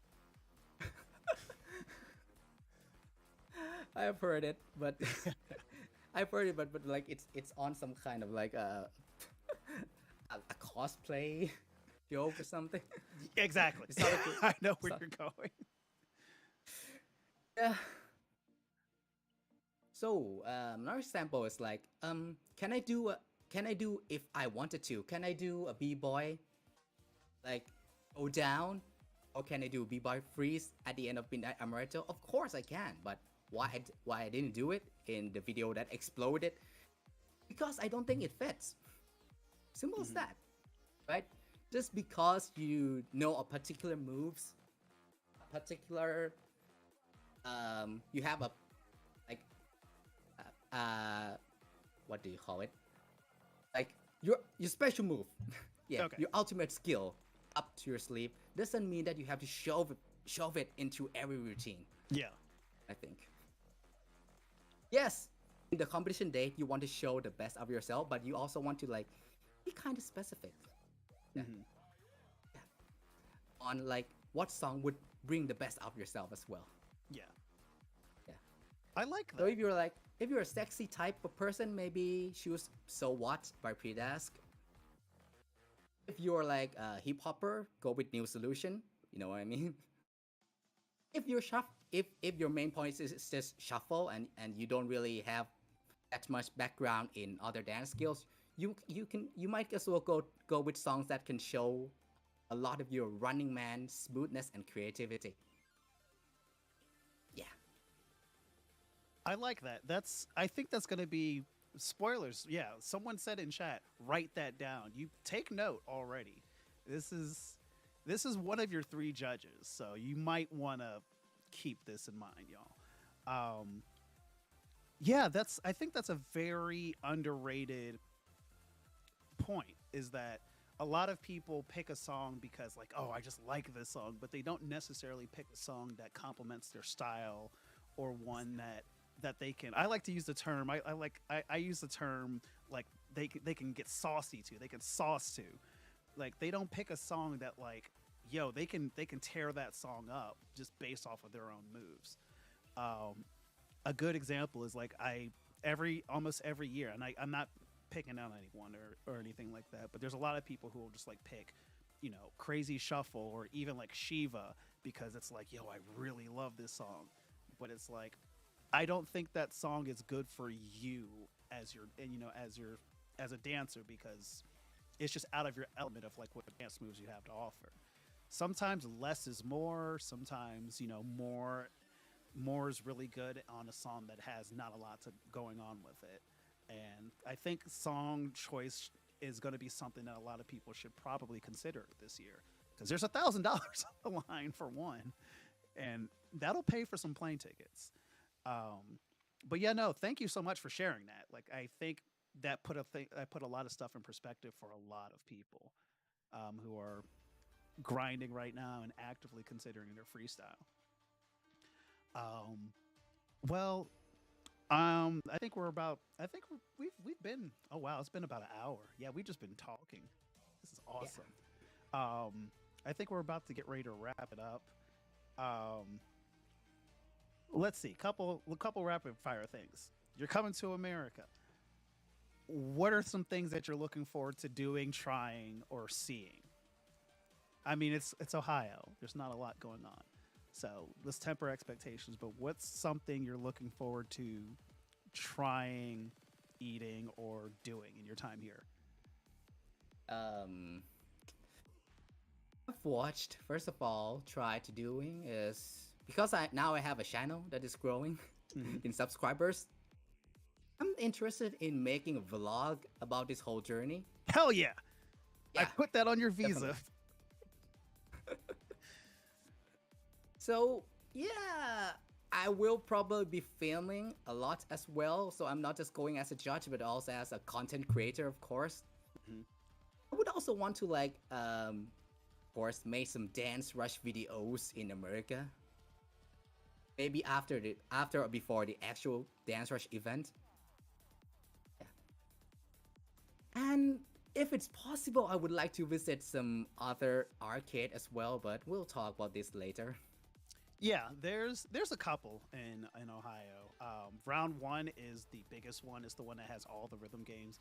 I've heard it, but but like it's on some kind of like a cosplay joke or something. Exactly. It's not a I know where you're going. Yeah. So another example is like, can I do if I wanted to? Can I do a b-boy, like go down, or can I do a b-boy freeze at the end of Midnight Amaretto? Of course I can, but why I didn't do it in the video that exploded? Because I don't think it fits. Simple as that, right? Just because you know a particular moves, a particular, you have a like what do you call it? Like your special move, yeah, Okay. your ultimate skill up to your sleeve doesn't mean that you have to shove it into every routine. Yeah. I think. Yes, in the competition day, you want to show the best of yourself, but you also want to like be kind of specific. Yeah. Yeah. On like what song would bring the best of yourself as well. Yeah. Yeah. I like So that. if you're a sexy type of person, maybe choose So What by Predask. If you're like a hip hopper, go with New Solution. You know what I mean? If you're if your main point is just shuffle and you don't really have that much background in other dance skills, you might as well go with songs that can show a lot of your Running Man smoothness and creativity. Yeah. I like that. I think that's going to be spoilers. Yeah, someone said in chat, write that down. You take note already. This is one of your 3 judges, so you might want to keep this in mind, y'all. Yeah, I think that's a very underrated point, is that a lot of people pick a song because like, oh, I just like this song, but they don't necessarily pick a song that complements their style or one that they can. I like to use the term. I use the term like they can get saucy to. They can sauce to. Like they don't pick a song that like, yo, they can tear that song up just based off of their own moves. A good example is like almost every year, and I'm not picking out anyone or anything like that, but there's a lot of people who will just like pick, Crazy Shuffle or even like Shiva because it's like, yo, I really love this song, but it's like, I don't think that song is good for you as a dancer, because it's just out of your element of like what dance moves you have to offer. Sometimes less is more. Sometimes more is really good on a song that has not a lot going on with it. And I think song choice is going to be something that a lot of people should probably consider this year, because there's $1,000 on the line for one, and that'll pay for some plane tickets. But yeah, no, thank you so much for sharing that. Like, I think that put a lot of stuff in perspective for a lot of people who are grinding right now and actively considering their freestyle. Well, I think we've been, oh wow, it's been about an hour. Yeah, we've just been talking. This is awesome. Yeah. I think we're about to get ready to wrap it up. Let's see, couple rapid fire things. You're coming to America. what are some things that you're looking forward to doing, trying, or seeing? I mean, it's Ohio. There's not a lot going on, so let's temper expectations. But what's something you're looking forward to trying, eating, or doing in your time here? Um, I've watched. First of all, try to doing is because I have a channel that is growing Mhm. in subscribers. I'm interested in making a vlog about this whole journey. Hell yeah! I Yeah, put that on your visa. definitely. So yeah, I will probably be filming a lot as well. So I'm not just going as a judge, but also as a content creator, of course. Mhm. I would also want to of course, make some dance rush videos in America. Maybe after or before the actual dance rush event. Yeah. And if it's possible, I would like to visit some other arcade as well, but we'll talk about this later. Yeah, there's a couple in Ohio. Round one is the biggest one. It's the one that has all the rhythm games.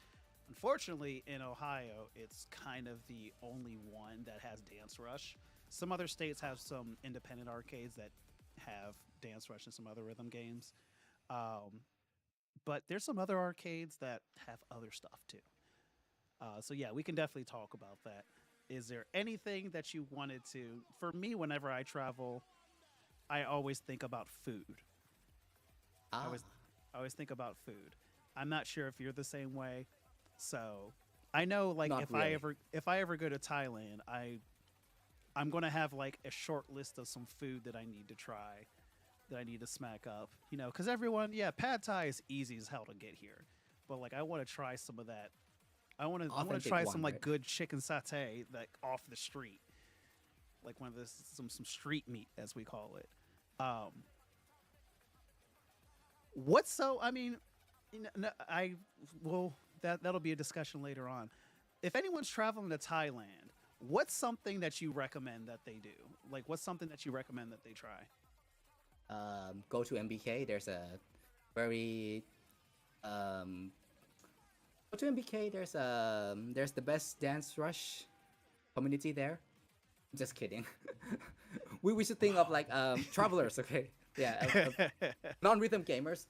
Unfortunately, in Ohio, it's kind of the only one that has Dance Rush. Some other states have some independent arcades that have Dance Rush and some other rhythm games. Um, but there's some other arcades that have other stuff too. So yeah, we can definitely talk about that. Is there anything that you wanted to? For me, whenever I travel, I always think about food. I Ah, always, I always think about food. I'm not sure if you're the same way. So I know, like, not really. if I ever go to Thailand, I'm gonna have like a short list of some food that I need to try, that I need to smack up. You know, because everyone, yeah, pad Thai is easy as hell to get here, but like I want to try some of that. I want to Authentic try one, some like right? good chicken satay like off the street, like one of this some street meat as we call it. Um, what's so? I mean, I will that'll be a discussion later on. If anyone's traveling to Thailand, what's something that you recommend that they do? Like, what's something that you recommend that they try? Go to MBK. There's a very um, go to MBK. There's the best dance rush community there. Just kidding. We should think of like travelers. Okay, yeah, non-rhythm gamers.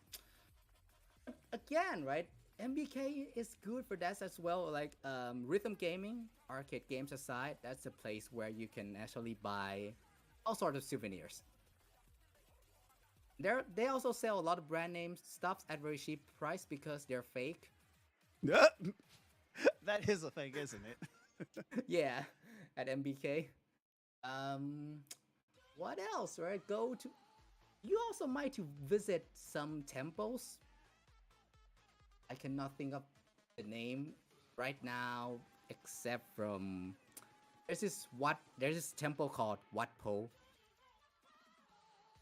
Again, right? MBK is good for that as well. Like rhythm gaming, arcade games aside, that's a place where you can actually buy all sorts of souvenirs. They also sell a lot of brand name stuffs at very cheap price because they're fake. That is a thing, isn't it? Yeah, at MBK. Um, what else? Right? Go to. You also might to visit some temples. I cannot think of the name right now, except from there's this temple called Wat Po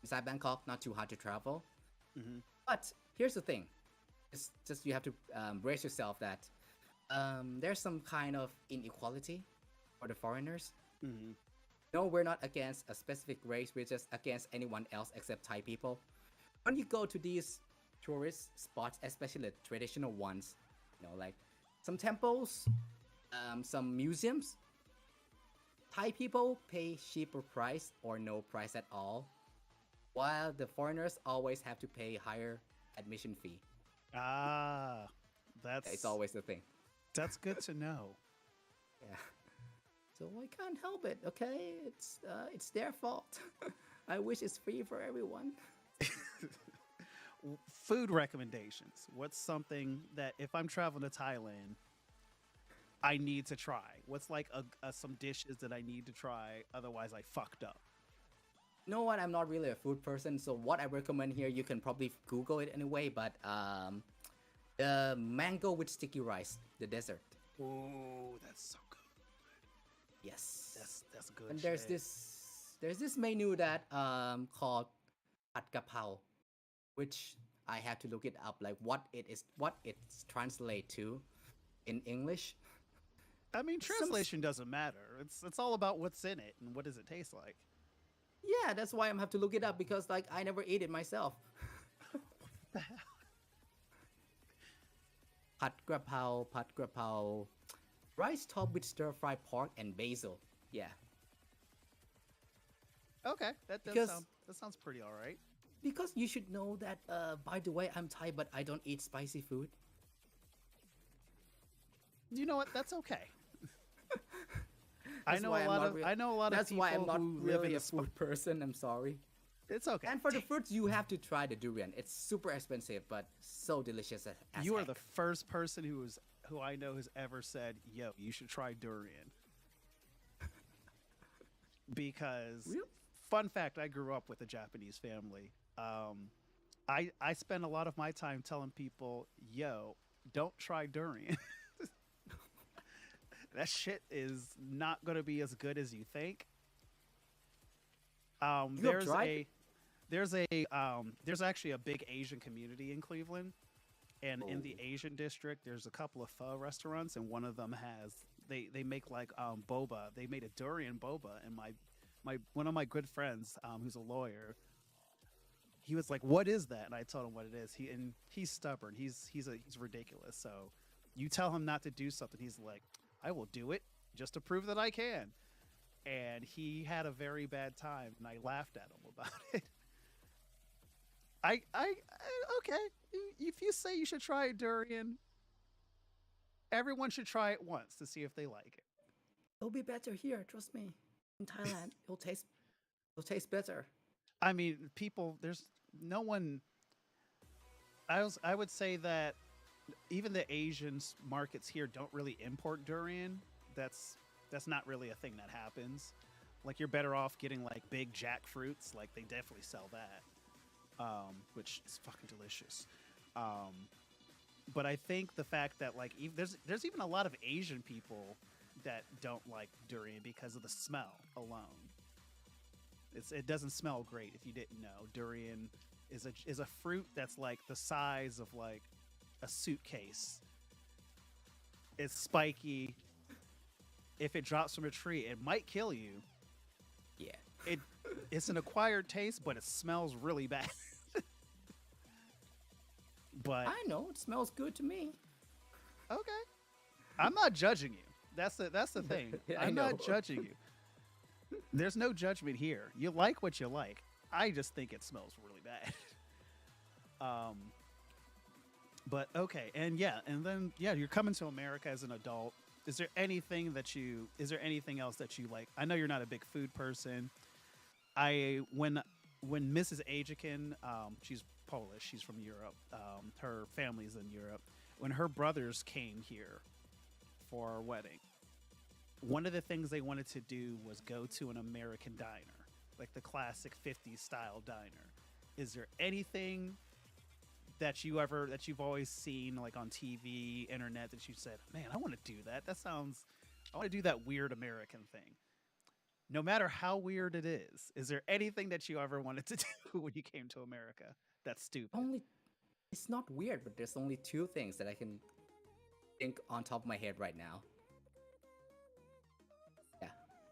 inside Bangkok. Not too hard to travel. Hmm. But here's the thing: it's just you have to brace yourself that there's some kind of inequality for the foreigners. Hmm. No, we're not against a specific race. We're just against anyone else except Thai people. When you go to these tourist spots, especially the traditional ones, like some temples, some museums, Thai people pay cheaper price or no price at all, while the foreigners always have to pay higher admission fee. Ah, It's that's always the thing. that's good to know. Yeah. So I can't help it. Okay, it's their fault. I wish it's free for everyone. Food recommendations. What's something that if I'm traveling to Thailand, I need to try? What's like some dishes that I need to try? Otherwise, I fucked up. You know what? I'm not really a food person, so what I recommend here, you can probably Google it anyway. But the mango with sticky rice, the dessert. Oh, that's so good. Yes. That's good. And shit. there's this menu that called Pad Kapao, which I had to look it up, like what it's translate to in English. I mean, Some translation doesn't matter. It's all about what's in it and what does it taste like. Yeah, that's why I'm have to look it up because like I never ate it myself. Pat grapao, rice topped with stir fry pork and basil. Yeah, Okay, because that sounds pretty all right. because you should know that. By the way, I'm Thai, but I don't eat spicy food. You know what? That's okay. That's why I'm not I know a lot of That's people why I'm not who live really in a food person. I'm sorry. It's okay. And for the fruits, you have to try the durian. It's super expensive, but so delicious as You are heck. the first person who I know has ever said, "Yo, you should try durian." Because Really? fun fact, I grew up with a Japanese family. I spend a lot of my time telling people, "Yo, don't try durian." That shit is not going to be as good as you think. You have tried? There's actually a big Asian community in Cleveland, and in the Oh. Asian district, there's a couple of pho restaurants, and one of them has they make like boba. They made a durian boba, and my one of my good friends, who's a lawyer, he was like, "What is that?" And I told him what it is. He's stubborn. He's ridiculous. So you tell him not to do something, he's like, "I will do it just to prove that I can." And he had a very bad time, and I laughed at him about it. Okay. If you say you should try durian, everyone should try it once to see if they like it. It'll be better here. Trust me. In Thailand, it'll taste better. I mean, people, there's no one. I would say that even the markets here don't really import durian. That's not really a thing that happens. Like you're better off getting like big jackfruits. Like they definitely sell that, which is fucking delicious. But I think the fact that like there's even a lot of Asian people that don't like durian because of the smell alone. It doesn't smell great if you didn't know. Durian is a fruit that's like the size of like a suitcase. It's spiky. If it drops from a tree, it might kill you. Yeah. It's an acquired taste, but it smells really bad. But I know it smells good to me. okay, I'm not judging you. That's the thing. Yeah, I I'm not know. judging you. There's no judgment here. You like what you like. I just think it smells really bad. But okay, and then you're coming to America as an adult. Is there anything else that you like? I know you're not a big food person. When Mrs. Ajikin, she's Polish, she's from Europe. Her family's in Europe. When her brothers came here for our wedding, one of the things they wanted to do was go to an American diner, like the classic 50s style diner. Is there anything that you've always seen like on TV, internet that you said, "Man, I want to do that. I want to do that weird American thing." No matter how weird it is there anything that you ever wanted to do when you came to America that's stupid? Only it's not weird, but there's only two things that I can think on top of my head right now. Yeah.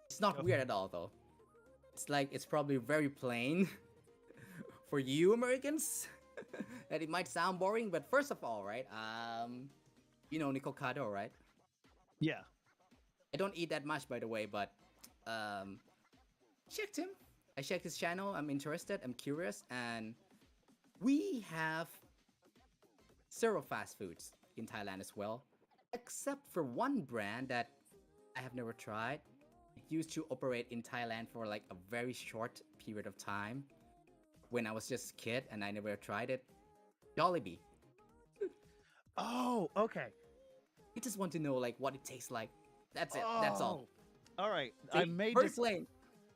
It's not Go weird at all though. It's probably very plain for you Americans. That it might sound boring, but first of all, right? You know Nicocado, right? Yeah. I don't eat that much, by the way, but checked him. I checked his channel. I'm interested. I'm curious, and we have several fast foods in Thailand as well, except for one brand that I have never tried. It used to operate in Thailand for like a very short period of time when I was just a kid, and I never tried it. Jollibee. Oh, okay. I just want to know like what it tastes like. That's it. That's all. All right. See, very plain.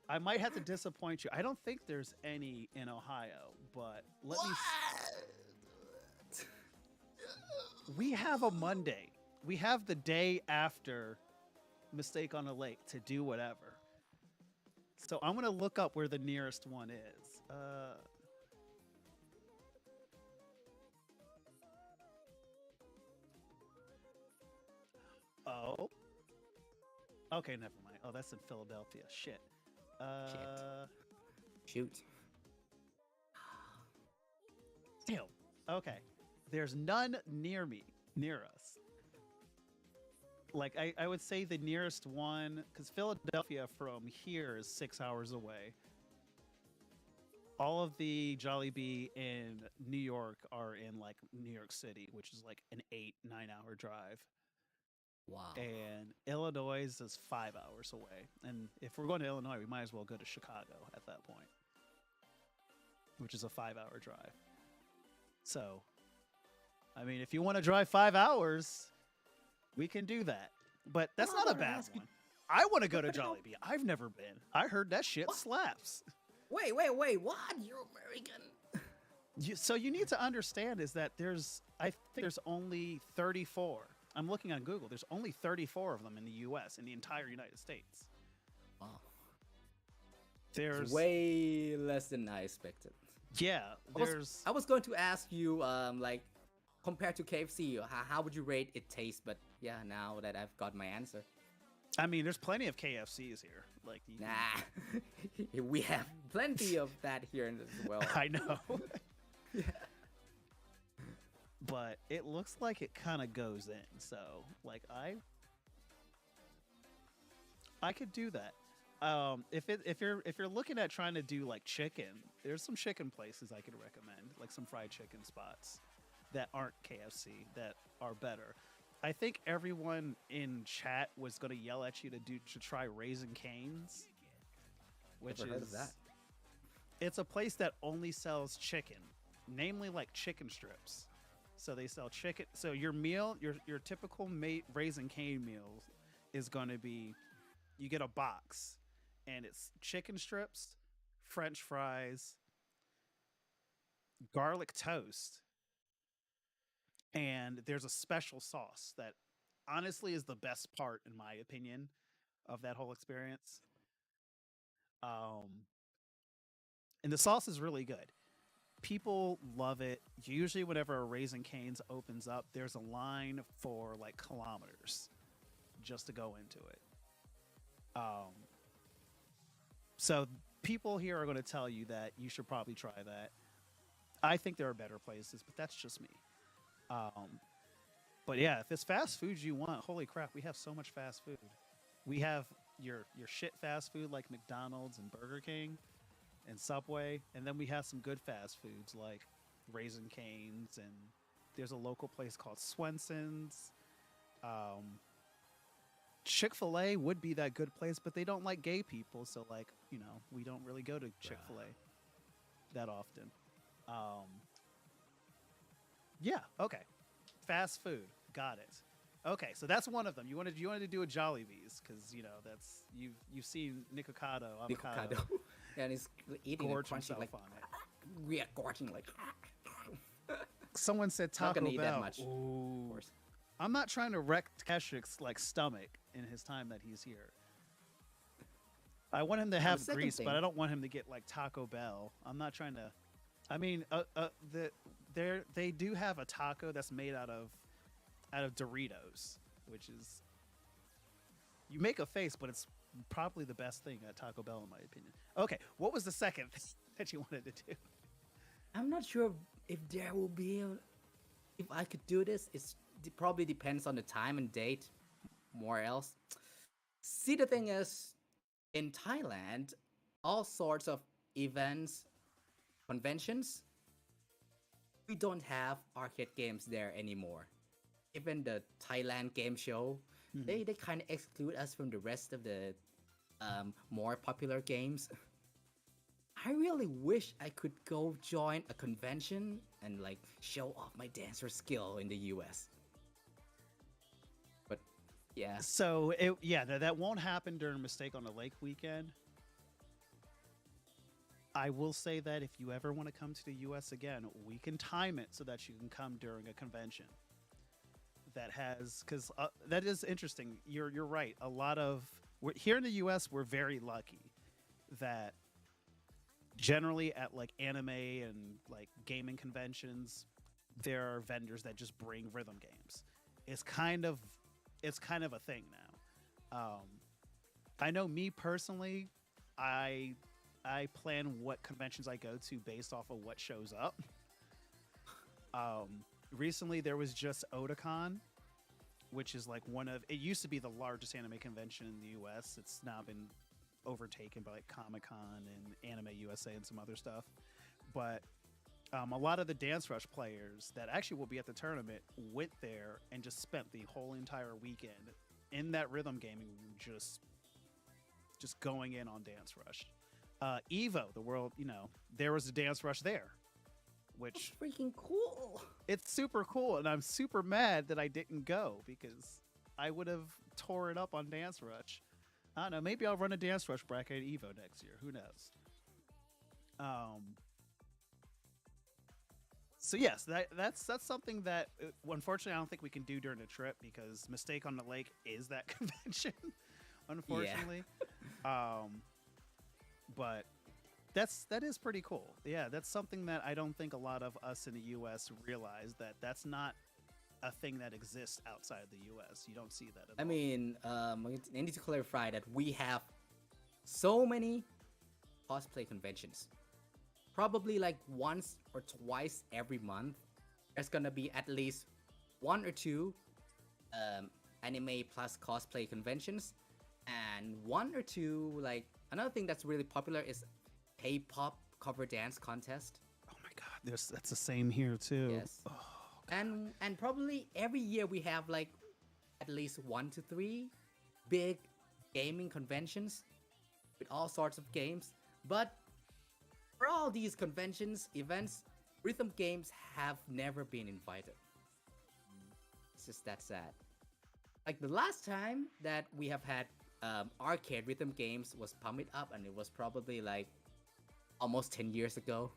I might have to disappoint you. I don't think there's any in Ohio, but we have a Monday. We have the day after Mistake on a Lake to do whatever. So I'm gonna look up where the nearest one is. Oh. Okay, never mind. Oh, that's in Philadelphia. Shit. Shoot. Damn. Okay. There's none near me. near us. Like I would say the nearest one, because Philadelphia from here is 6 hours away. All of the Jollibee in New York are in like New York City, which is like an 8, 9 hour drive. Wow. And Illinois is 5 hours away. And if we're going to Illinois, we might as well go to Chicago at that point, which is a 5 hour drive. So, I mean, if you want to drive 5 hours, we can do that. But that's Well, I not a wanna bad ask you- one. I want to go to But now- Jollibee. I've never been. I heard that shit What? slaps. Wait, what? You're American. So you need to understand is that I think there's only 34. I'm looking on Google. There's only 34 of them in the U.S. in the entire United States. Wow. There's It's way less than I expected. yeah. There's I was going to ask you, like, compared to KFC, how would you rate it taste? But yeah, now that I've got my answer. I mean, there's plenty of KFCs here. Like you can- Nah, we have plenty of that here as well. I know. But it looks like it kind of goes in. So, like I could do that. If you're looking at trying to do like chicken, there's some chicken places I could recommend, like some fried chicken spots that aren't KFC that are better. I think everyone in chat was going to yell at you to try Raising Cane's, which Never is heard of that. It's a place that only sells chicken, namely like chicken strips. So they sell chicken. So your meal, your typical Raising Cane meal is going to be, you get a box, and it's chicken strips, French fries, garlic toast, and there's a special sauce that honestly is the best part, in my opinion, of that whole experience. And the sauce is really good. People love it. Usually, whenever a Raising Cane's opens up, there's a line for like kilometers just to go into it. So people here are going to tell you that you should probably try that. I think there are better places, but that's just me. But yeah, if it's fast food you want, holy crap, we have so much fast food. We have your shit fast food like McDonald's and Burger King and Subway, and then we have some good fast foods like Raising Cane's, and there's a local place called Swenson's. Chick-fil-A would be that good place, but they don't like gay people, so like, you know, we don't really go to Chick-fil-A that often. Yeah, okay. Fast food. Got it. Okay, so that's one of them. You wanted to do a Jollibee's because you know that's you've seen Nikocado avocado And he's eating gorge it, crunchy, himself like, on it. we are gorging, like, Someone said not Taco gonna eat that Bell. much, of Ooh. course. I'm not trying to wreck Keshik's like stomach in his time that he's here. I want him to have second grease, thing- but I don't want him to get like Taco Bell. I'm not trying to. I mean, they do have a taco that's made out of Doritos, which is, you make a face, but it's probably the best thing at Taco Bell in my opinion. Okay, what was the second thing that you wanted to do? I'm not sure if there will be if I could do this. It probably depends on the time and date, more else. See, the thing is, in Thailand, all sorts of events, conventions, we don't have arcade games there anymore. Even the Thailand game show, they kind of exclude us from the rest of the more popular games. I really wish I could go join a convention and like show off my dancer skill in the US. But yeah, So that won't happen during Mistake on the Lake weekend. I will say that if you ever want to come to the U.S. again, we can time it so that you can come during a convention that has, because that is interesting. You're right. A lot of here in the U.S. we're very lucky that generally at like anime and like gaming conventions, there are vendors that just bring rhythm games. It's kind of a thing now. I know me personally, I plan what conventions I go to based off of what shows up. recently there was just Otakon, which is like it used to be the largest anime convention in the US. It's now been overtaken by like Comic-Con and Anime USA and some other stuff. But a lot of the Dancerush players that actually will be at the tournament went there and just spent the whole entire weekend in that rhythm gaming, just going in on Dancerush. Evo, the world, there was a Dancerush there, which Freaking cool. it's super cool, and I'm super mad that I didn't go because I would have tore it up on Dancerush. I don't know. Maybe I'll run a Dancerush bracket at Evo next year. Who knows? So yes, that's something that unfortunately I don't think we can do during the trip because Mistake on the Lake is that convention. Unfortunately, but that is pretty cool. Yeah, that's something that I don't think a lot of us in the U.S. realize that's not a thing that exists outside the U.S. You don't see that at all. I mean, I need to clarify that we have so many cosplay conventions. Probably like once or twice every month, there's gonna be at least one or two anime plus cosplay conventions, and one or two like another thing that's really popular is K-pop cover dance contest. Oh my God, that's the same here too. Yes. And probably every year we have like at least 1 to 3 big gaming conventions with all sorts of games. But for all these conventions, events, rhythm games have never been invited. It's just that sad. Like the last time that we have had arcade rhythm games was Pump It Up, and it was probably like almost 10 years ago,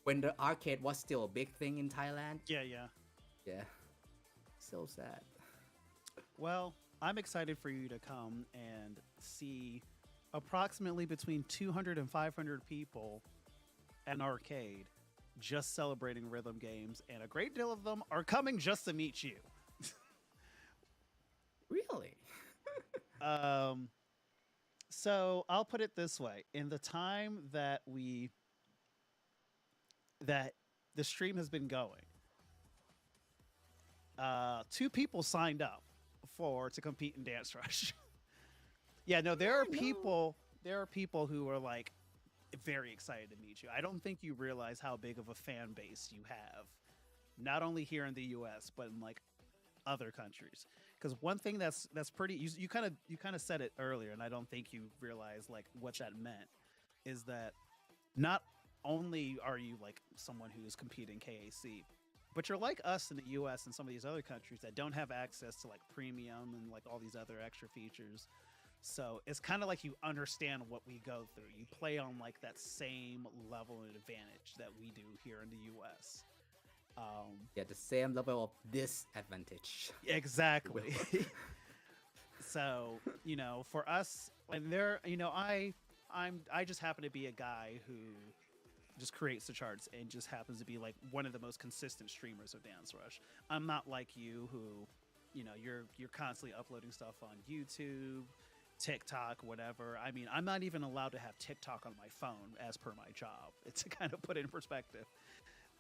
when the arcade was still a big thing in Thailand. Yeah. Yeah. So sad. Well, I'm excited for you to come and see approximately between 200 and 500 people at an arcade just celebrating rhythm games, and a great deal of them are coming just to meet you. Really? So I'll put it this way: in the time that the stream has been going, 2 people signed up to compete in Dancerush. Yeah, no, there are people who are like very excited to meet you. I don't think you realize how big of a fan base you have, not only here in the US, but in like other countries. Because one thing that's pretty, you kind of said it earlier, and I don't think you realize like what that meant, is that not only are you like someone who is competing KAC, but you're like us in the US and some of these other countries that don't have access to like premium and like all these other extra features. So it's kind of like you understand what we go through. You play on like that same level and advantage that we do here in the US. Yeah, the same level of disadvantage. Exactly. So, for us, and I just happen to be a guy who just creates the charts and just happens to be like one of the most consistent streamers of Dancerush. I'm not like you who, you're constantly uploading stuff on YouTube, TikTok, whatever. I mean, I'm not even allowed to have TikTok on my phone as per my job. It's to kind of put it in perspective.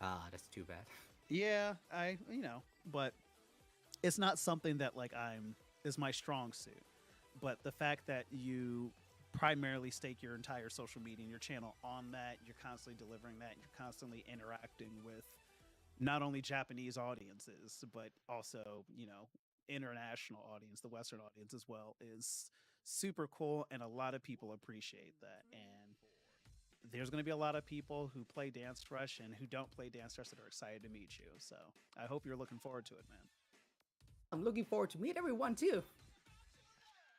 That's too bad. Yeah, but it's not something that like is my strong suit. But the fact that you primarily stake your entire social media and your channel on that, you're constantly delivering that, you're constantly interacting with not only Japanese audiences, but also, international audience, the Western audience as well, is super cool, and a lot of people appreciate that. And there's going to be a lot of people who play Dancerush and who don't play Dancerush that are excited to meet you. So I hope you're looking forward to it, man. I'm looking forward to meet everyone too.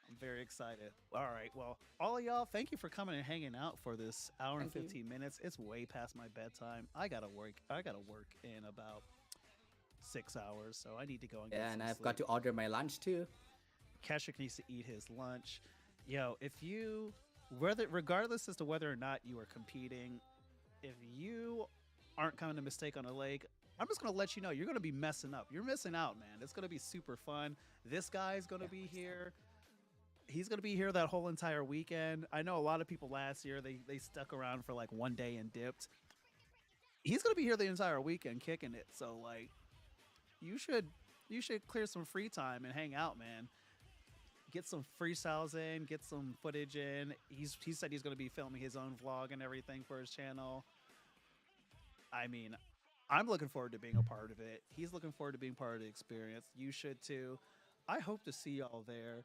I'm very excited. All right. Well, all of y'all, thank you for coming and hanging out for this hour and 15 minutes. It's way past my bedtime. I gotta work in about 6 hours, so I need to go and get some And I've sleep. got to order my lunch too. Keshik needs to eat his lunch. Yo, regardless as to whether or not you are competing, if you aren't coming to Mistake on a Lake, I'm just gonna let you know you're gonna be messing up. You're missing out, man. It's gonna be super fun. This guy's gonna be here. He's gonna be here that whole entire weekend. I know a lot of people last year they stuck around for like one day and dipped. He's gonna be here the entire weekend kicking it. So like, you should clear some free time and hang out, man. Get some freestyles in, get some footage in. He said he's going to be filming his own vlog and everything for his channel. I mean, I'm looking forward to being a part of it. He's looking forward to being part of the experience. You should too. I hope to see y'all there.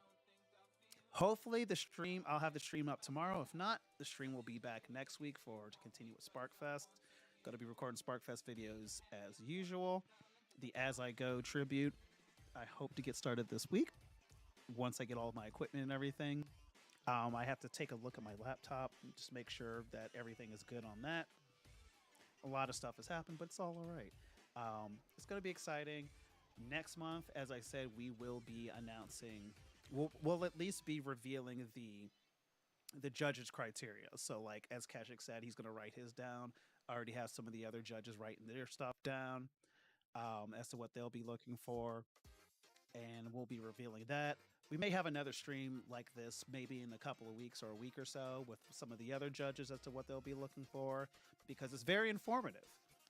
Hopefully the stream, I'll have the stream up tomorrow. If not, the stream will be back next week to continue with Sparkfest. Going to be recording Sparkfest videos as usual. The As I Go tribute, I hope to get started this week once I get all my equipment and everything. I have to take a look at my laptop and just make sure that everything is good on that. A lot of stuff has happened, but it's all right. It's going to be exciting. Next month, as I said, we will be announcing, we'll at least be revealing the judges' criteria. So, like, as Kashik said, he's going to write his down. I already have some of the other judges writing their stuff down as to what they'll be looking for. And we'll be revealing that. We may have another stream like this maybe in a couple of weeks or a week or so with some of the other judges as to what they'll be looking for, because it's very informative.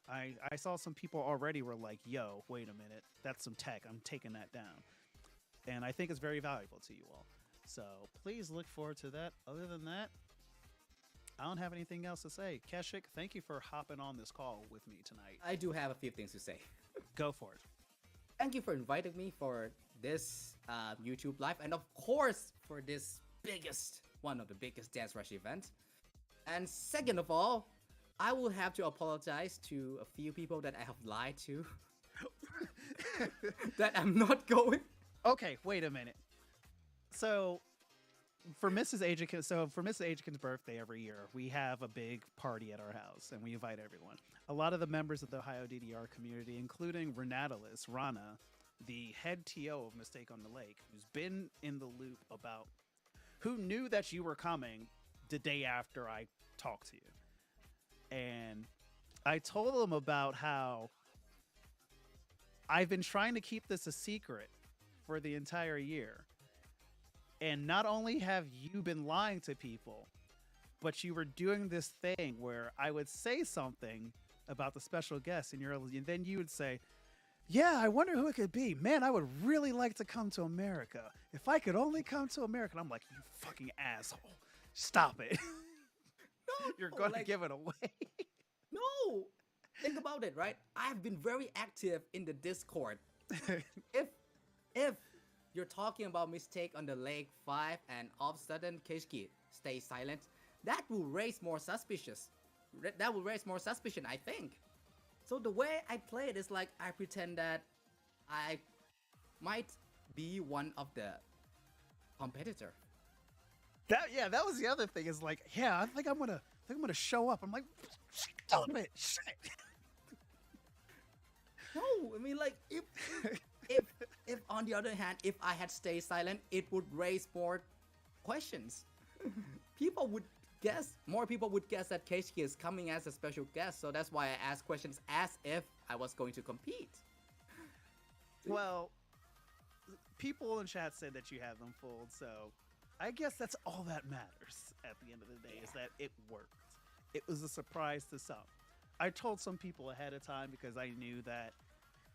I saw some people already were like, yo, wait a minute, that's some tech, I'm taking that down. And I think it's very valuable to you all. So please look forward to that. Other than that, I don't have anything else to say. Keshik, thank you for hopping on this call with me tonight. I do have a few things to say. Go for it. Thank you for inviting me for this YouTube live, and of course for this one of the biggest Dancerush event. And second of all, I will have to apologize to a few people that I have lied to. That I'm not going. Okay, wait a minute. So for Mrs. Aitken's birthday every year, we have a big party at our house and we invite everyone. A lot of the members of the Ohio DDR community, including Renatalis, Rana, the head TO of Mistake on the Lake, who's been in the loop about, who knew that you were coming the day after I talked to you. And I told them about how I've been trying to keep this a secret for the entire year. And not only have you been lying to people, but you were doing this thing where I would say something about the special guest, and then you would say, yeah, I wonder who it could be. Man, I would really like to come to America. If I could only come to America. And I'm like, you fucking asshole. Stop it. No, You're going to give it away. No. Think about it, right? I've been very active in the Discord. If you're talking about Mistake on the Lake 5 and all of a sudden Keishki stays silent, that will raise more suspicion, I think. So the way I play it is like I pretend that I might be one of the competitor. That was the other thing. Is like, yeah, I think I'm gonna show up. I'm like, stop it, shit. No, I mean, like, if on the other hand, if I had stayed silent, it would raise more questions. More people would guess that Keishki is coming as a special guest, so that's why I asked questions as if I was going to compete. Well, people in chat said that you have them fooled, so I guess that's all that matters at the end of the day, is that it worked. It was a surprise to some. I told some people ahead of time because I knew that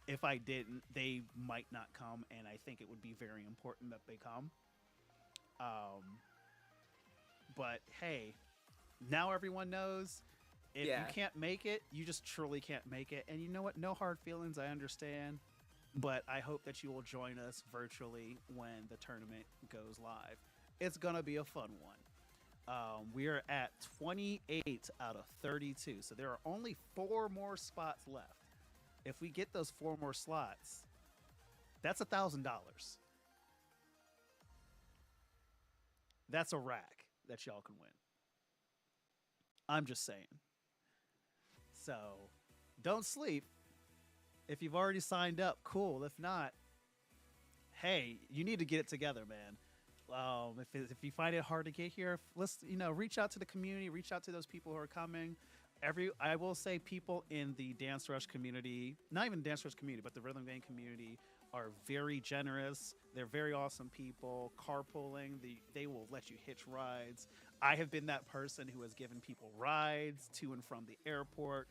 if I didn't, they might not come, and I think it would be very important that they come. But hey, now everyone knows. If you can't make it, you just truly can't make it. And you know what? No hard feelings, I understand. But I hope that you will join us virtually when the tournament goes live. It's going to be a fun one. We are at 28 out of 32. So there are only 4 more spots left. If we get those 4 more slots, that's $1,000. That's a rack that y'all can win. I'm just saying. So don't sleep. If you've already signed up, cool. If not, hey, you need to get it together, man. If you find it hard to get here, let's reach out to the community, reach out to those people who are coming. I will say people in the Dancerush community, not even Dancerush community, but the rhythm game community, are very generous. They're very awesome people. Carpooling, they will let you hitch rides. I have been that person who has given people rides to and from the airport,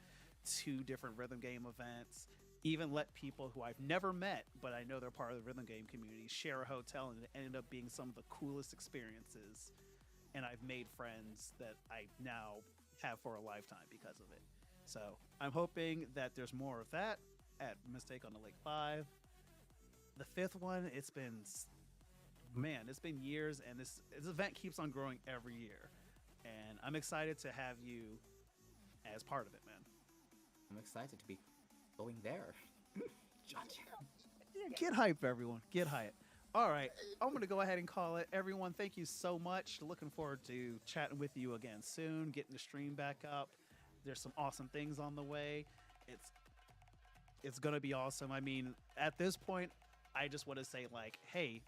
to different rhythm game events. even let people who I've never met, but I know they're part of the rhythm game community, share a hotel, and it ended up being some of the coolest experiences. And I've made friends that I now have for a lifetime because of it. So I'm hoping that there's more of that at Mistake on the Lake 5. The fifth one, it's been years, and this event keeps on growing every year. And I'm excited to have you as part of it, man. I'm excited to be going there. Gotcha. Yeah, get hype, everyone. Get hype. All right, I'm going to go ahead and call it. Everyone, thank you so much. Looking forward to chatting with you again soon, getting the stream back up. There's some awesome things on the way. It's going to be awesome. I mean, at this point, I just want to say, like, hey,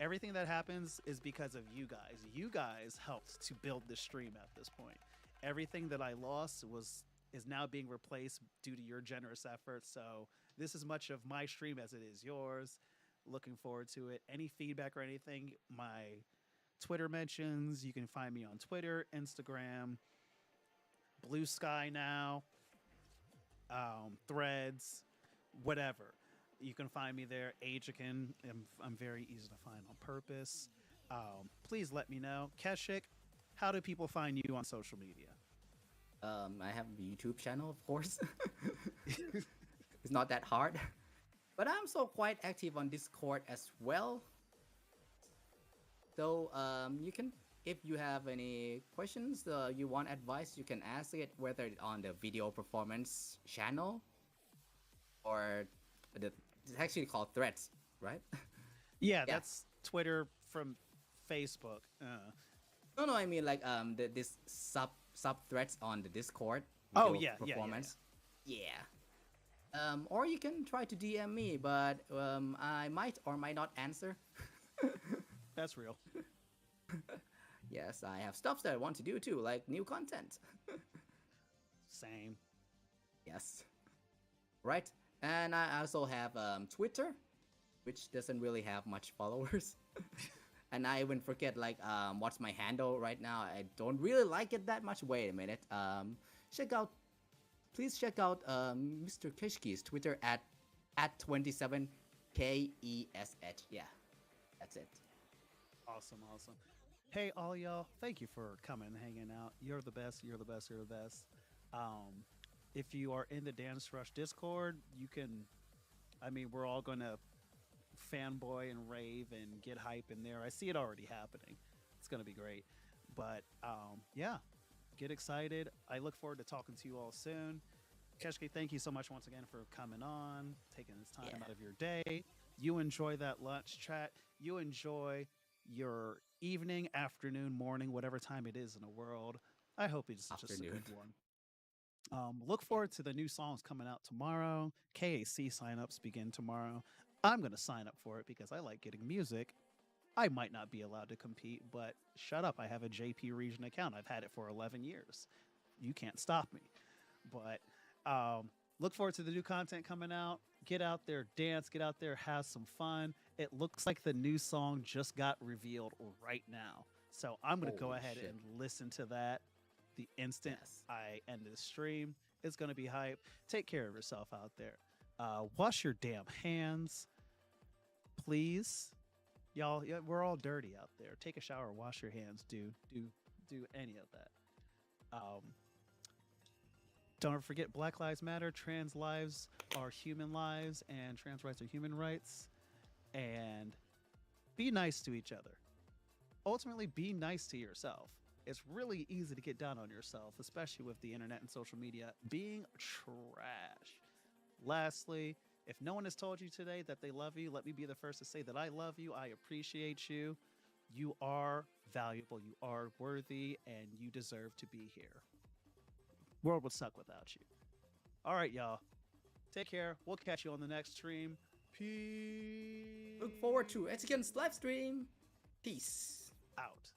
everything that happens is because of you guys. You guys helped to build this stream at this point. Everything that I lost is now being replaced due to your generous efforts. So this is much of my stream as it is yours. Looking forward to it. Any feedback or anything, my Twitter mentions, you can find me on Twitter, Instagram, Blue Sky now, Threads, whatever. You can find me there. Ajikin, I'm very easy to find on purpose. Please let me know. Keshik, how do people find you on social media? I have a YouTube channel, of course. It's not that hard. But I'm so quite active on Discord as well. So you can, if you have any questions, you want advice, you can ask it whether on the video performance channel or it's actually called Threads, right? Yeah, that's Twitter from Facebook. No, I mean like this sub threads on the Discord. Oh, video yeah. performance. Yeah. Or you can try to DM me, but I might or might not answer. That's real. Yes, I have stuff that I want to do too, like new content. Same. Yes. Right. And I also have Twitter, which doesn't really have much followers. And I even forget like what's my handle right now. I don't really like it that much. Wait a minute. Please check out Mr. Keshki's Twitter at 27KESH. Yeah, that's it. Awesome. Hey, all y'all, thank you for coming and hanging out. You're the best. You're the best. You're the best. If you are in the Dancerush Discord, you can. I mean, we're all gonna fanboy and rave and get hype in there. I see it already happening. It's gonna be great. But yeah, get excited. I look forward to talking to you all soon. Keshki, thank you so much once again for coming on, taking this time out of your day. You enjoy that lunch chat. You enjoy your evening, afternoon, morning, whatever time it is in the world. I hope it's just a good one. Look forward to the new songs coming out tomorrow. KAC signups begin tomorrow. I'm going to sign up for it because I like getting music. I might not be allowed to compete, but shut up. I have a JP Region account. I've had it for 11 years. You can't stop me. But look forward to the new content coming out. Get out there, dance, get out there, have some fun. It looks like the new song just got revealed right now. So I'm going to go ahead and listen to that the instant I end this stream. It's going to be hype. Take care of yourself out there. Wash your damn hands, please. Y'all, yeah, we're all dirty out there. Take a shower, wash your hands, do any of that. Don't forget Black Lives Matter, trans lives are human lives, and trans rights are human rights. And be nice to each other. Ultimately, be nice to yourself. It's really easy to get down on yourself, especially with the internet and social media being trash. Lastly, if no one has told you today that they love you, let me be the first to say that I love you. I appreciate you. You are valuable. You are worthy, and you deserve to be here. World would suck without you. All right, y'all. Take care. We'll catch you on the next stream. Peace. Look forward to Etiquette's live stream. Peace Out.